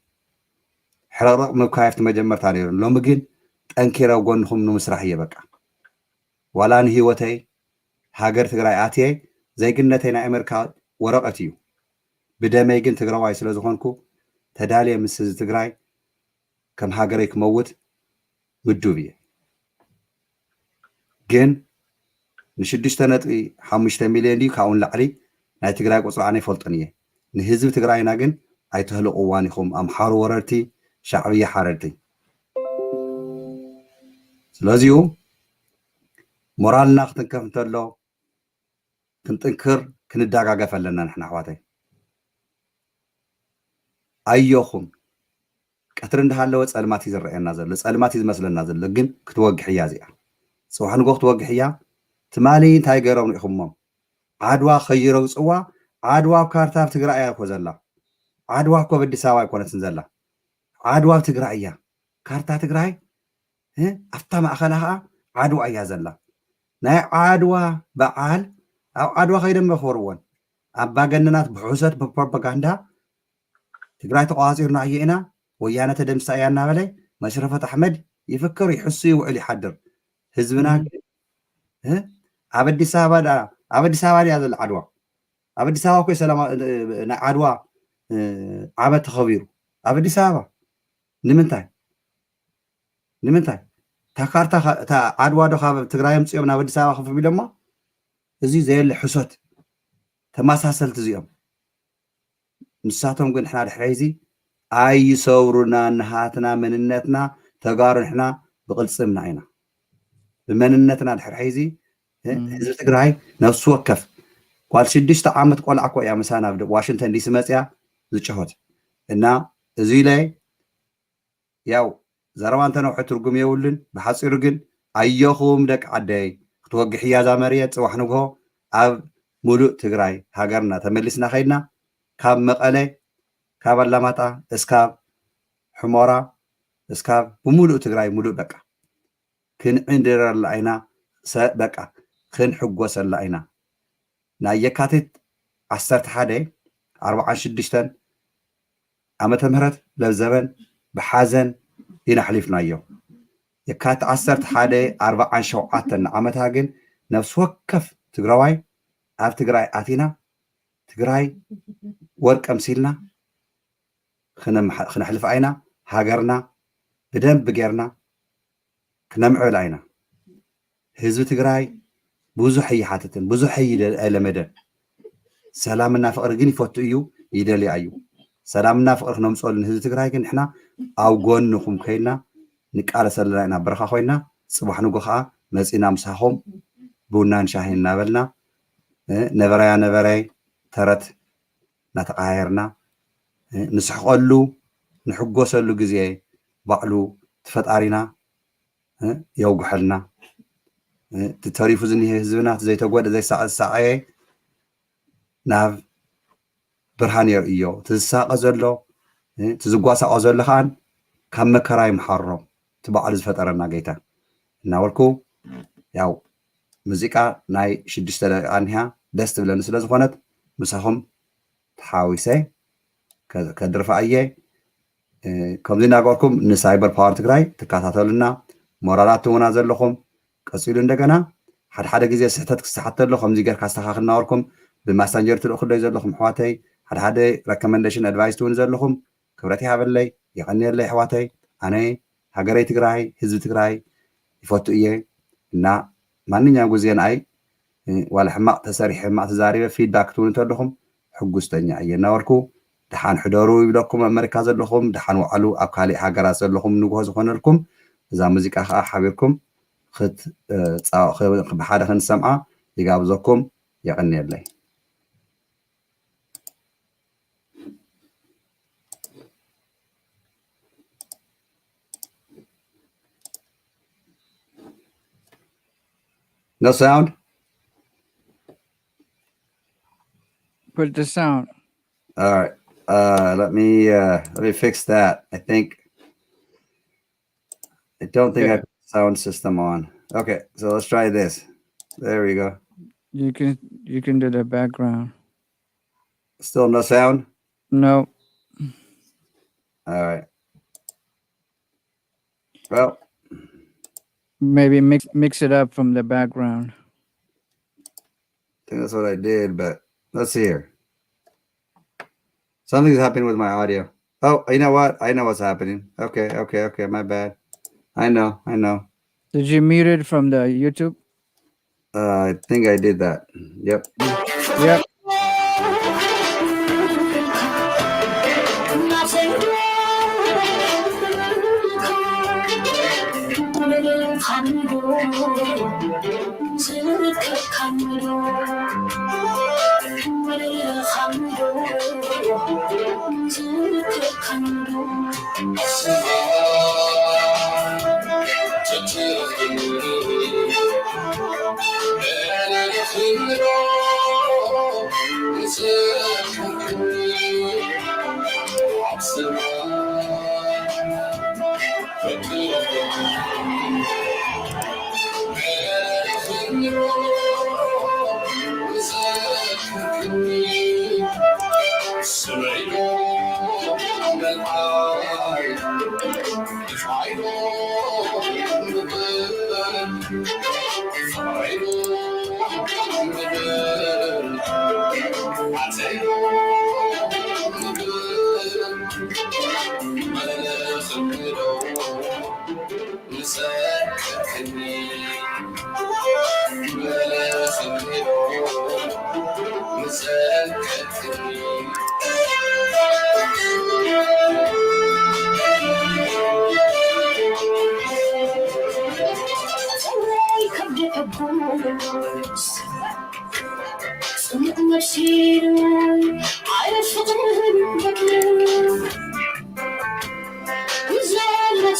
ሕረቕረቕ ምብካየፍቲ መጀመርታ ነይሩ ሎሚ ግን ጠንኪረ ጎንኹም ንምስራሕ እየ በቃ ዋላ ንሂወተይ ሃገር ትግራይ ኣትየ ዘይግነተይ ናይ ኣሜሪካ ወረቐት እዩ ብደመይ ግን ትግራዋይ ስለ ዝኾንኩ ተዳልየ ምስ ህዝቢ ትግራይ ከም ሃገረይ ክመውት ምዱብ እየ ግን ን6.5 ሚልዮን ድዩ ካብኡን ላዕሊ ናይ ትግራይ ቁፅሪ ኣነ ይፈልጦን እየ ንህዝቢ ትግራይና ግን ኣይተህልቕዋን ኢኹም ኣምሓሩ ወረርቲ ሻዕብያ ሓረርቲ ስለዚሁ ሞራልና ክትንከፍ እንተሎ ክንጥንክር ክንዳጋገፍ ኣለና ንሕና ኣሕዋተይ ኣየኹም ቀትሪ እንዳሃለወ ፀልማት እዩ ዝረአየና ዘሎ ፀልማት እዩ ዝመስለና ዘሎ ግን ክትወግሕ እያ እዚኣ ፅባሕ ንጎ ክትወግሕ እያ ትማሊ እንታይ ገይሮም ሪኢኹሞም ዓድዋ ከይረውፅዋ ዓድዋ ኣብ ካርታ ኣብ ትግራይ እያ ኮ ዘላ ዓድዋ እኮ በአዲስ አበባ ኣይኮነትን ዘላ ዓድዋ ኣብ ትግራይ እያ ካርታ ትግራይ ኣፍታ ማእኸላ ከዓ ዓድዋ እያ ዘላ ናይ ዓድዋ በዓል ኣብ ዓድዋ ከይደም መኽበርዎን ኣባገነናት ብሕውሰት ብፕሮፓጋንዳ ትግራይ ተቋፂርና እየ ኢና ወያነ ተደምሳ እያ እናበለ መሽረፈት ኣሕመድ ይፍክር ይሕሱ ይውዕል ይሓድር ህዝብና ኣብ ኣዲስ አበባ እያ ዘላ ዓድዋ ኣብ ኣዲስ አበባ ኮይ ሰላም ናይ ዓድዋ ዓመት ተኸቢሩ ኣብ ኣዲስ አበባ ንምንታይ تا كارتا تا عدوا دو خاب تغرايم صيام ناب أديس أبابا خفيف لما زي زي الحسوت تماساسل تزيهم نساتهم قلنا إحنا الحريزي أي صورنا نهاتنا مننتنا تجار إحنا بقلصمنا عينا بمننتنا الحريزي إذا تغراي نفس وقف قال شديش تعامت قال أقوى يا مسانا في واشنطن دي سي مسيا زشهود إننا زي لي ياو زروان تنو حترقم يولن بحصير جن أيهم دك عدي توقع حيازة مريت وحنوجه أب ملوء تجراي هاجرنا تملسنا خيرنا كاب مقالة كاب اللامتا اسكاب حمارة اسكاب وملوء تجراي ملوء بقى كن عندنا العينا بقى كن حجوس العينا نايكاتت عصرت حدا 4 عامة مهرت للزمن بحزن إنا حليفنا يوم يكات عصرت حدا 4 عامتها جن نفس وقف تجراي عارف تجراي عتينا تجراي ورك أمثيلنا خنا حلف عينا هاجرنا بدم بجرنا كنا معول عينا هزو تجراي بوزو حي حاتتن بوزو حي لمدن سلامنا فقر جني فوتيو يدلي أيو سلامنا فقر خنا مسؤول هزو تجراي جن إحنا أو جونكم خينا نكال سلنا برخا خوينا صباح نجوخا مسينا مساهم بونان شاهين نابلنا نبراي ترت نتقايرنا نسحقلو نحقوسلو جزيه بعلو تفتقارينا يوقحلنا تتعرفوا زني هزبنا زي تقول زي ساعة ناف برهان يرئيو تساق زلو تزقوا ساق زلو خان كم كراي محرم تبع زفترنا جيتا ناولكو ياو موسيقى ناي شدشت عنها دست بلا نسلا زخونت مساهم تحاويسي كدرفعيه كمزينا قولكم نسايبر باور تግራይ تكاتاتلنا مورالات تونا زلخم قصيل እንደገና ሓደ ግዜ ስሕተት ክስሓት ተሎ ከምዚ ጌርካ ኣስተኻኽል ነበርኩም ብማሰንጀር ትልእኹ ዶ ዘለኹም ኣሕዋተይ ሓደ ረኮመንዴሽን ኣድቫይስ ትውን ዘለኹም ክብረት ይሃበለይ ይቐኒየለይ ኣሕዋተይ ኣነ ሃገረይ ትግራይ ህዝቢ ትግራይ ይፈቱ እየ እና ማንኛውም ግዜ ንኣይ ዋላ ሕማቕ ተሰሪሐ ሕማቕ ተዛሪበ ፊድባክ ትውን እንተለኹም ሕጉስተኛ እየ ነበርኩ ድሓን ሕደሩ ይብለኩም ኣሜሪካ ዘለኹም ድሓን ዋዕሉ ኣብ ካሊእ ሃገራት ዘለኹም ንግሆ ዝኾነልኩም እዛ ሙዚቃ ከዓ ሓቢርኩም ብሓደ ክንሰምዓ ይጋብዘኩም ይቐኒየለይ No sound? Put the sound. All right. Let me fix that. I don't think I put the sound system on. Okay, so let's try this. There we go. You can do the background. Still no sound? No. All right. Well, maybe mix it up from the background. I think that's what I did, but let's see here. Something's happening with my audio. Oh, you know what? I know what's happening. Okay. My bad. I know. Did you mute it from the YouTube? I think I did that. Yep.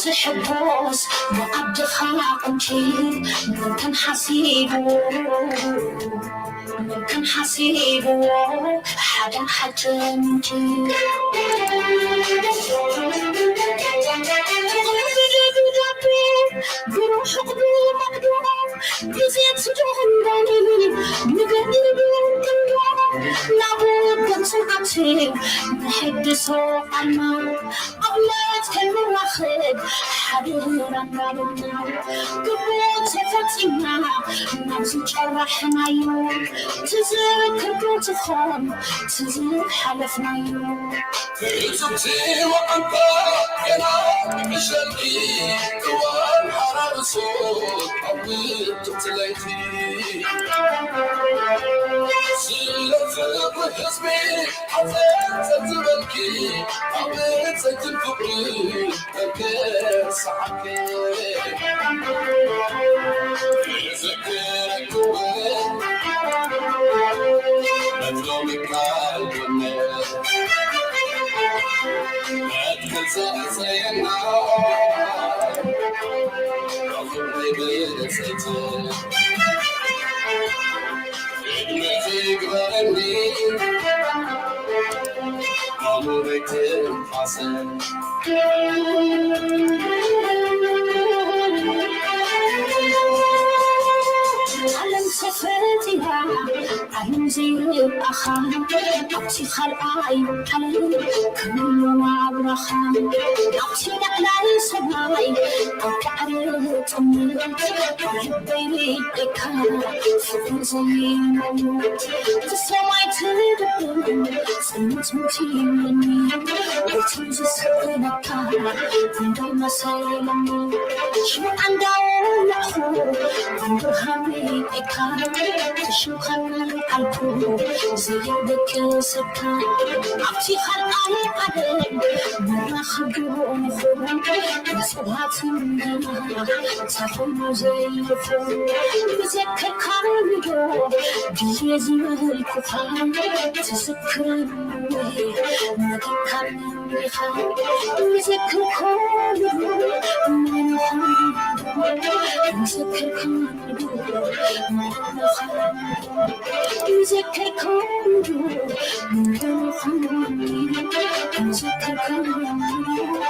تحبوس وقد خلقن شيء ممكن حسيبه حدا حتنجي بروح قبل مقدور بزيت سجون نقدر لابد سمعتي نحد سوق الماء أولاد كل واخد حبيبنا قالنا قبل تفتنا نمسي جرحنا يوم تذكر تفهم تذكر حلفنا يوم تزوجي وأنت يا مشلي كوان حرام صوت عبيت تليتي سلفت وحزبي حزت تبكي عبيت تنفقي تبكي صحكي ذكرك وين مظلومك الجنة أدخل سأسي النار أظن بلسيتي ابنتي قرني عمرك حسن علم سفرتها عالم زي الأخا أبتي خلقاي حلي كل وعبرخا أبتي نعلى سماي أبتعري تمي بيري إكا فكر زي الموت تسمعي تدبن سمت متيمني وتوز سكنكا تندر مسيلمي شو عنداو لحو تندر همي إكا تشو خلقاي الكو زي دك سكا أبتي خلقاي قدم مرة خبرو نخبرو مسوهات منها تخلو زي الفو بذكر كارميدو بيزي مهلكو خان تذكر الموي مدكر نميخا بذكر كارميدو من خمدو بذكر كارميدو من خمدو بذكر كارميدو من خمدو بذكر كارميدو من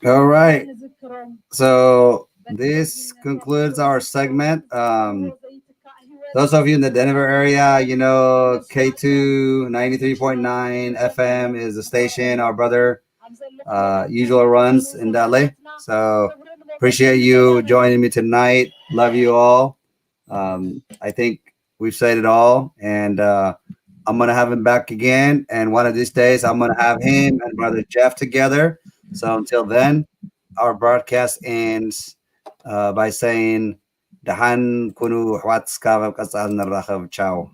All right. So this concludes our segment. Those of you in the Denver area, you know, K2 93.9 FM is the station our brother usual runs in Dale. So appreciate you joining me tonight. Love you all. I think we've said it all, and I'm gonna have him back again. And one of these days, I'm gonna have him and brother Jeff together. So until then, our broadcast ends by saying, "Dahan kunu hwat skavab kasal narachab." Ciao.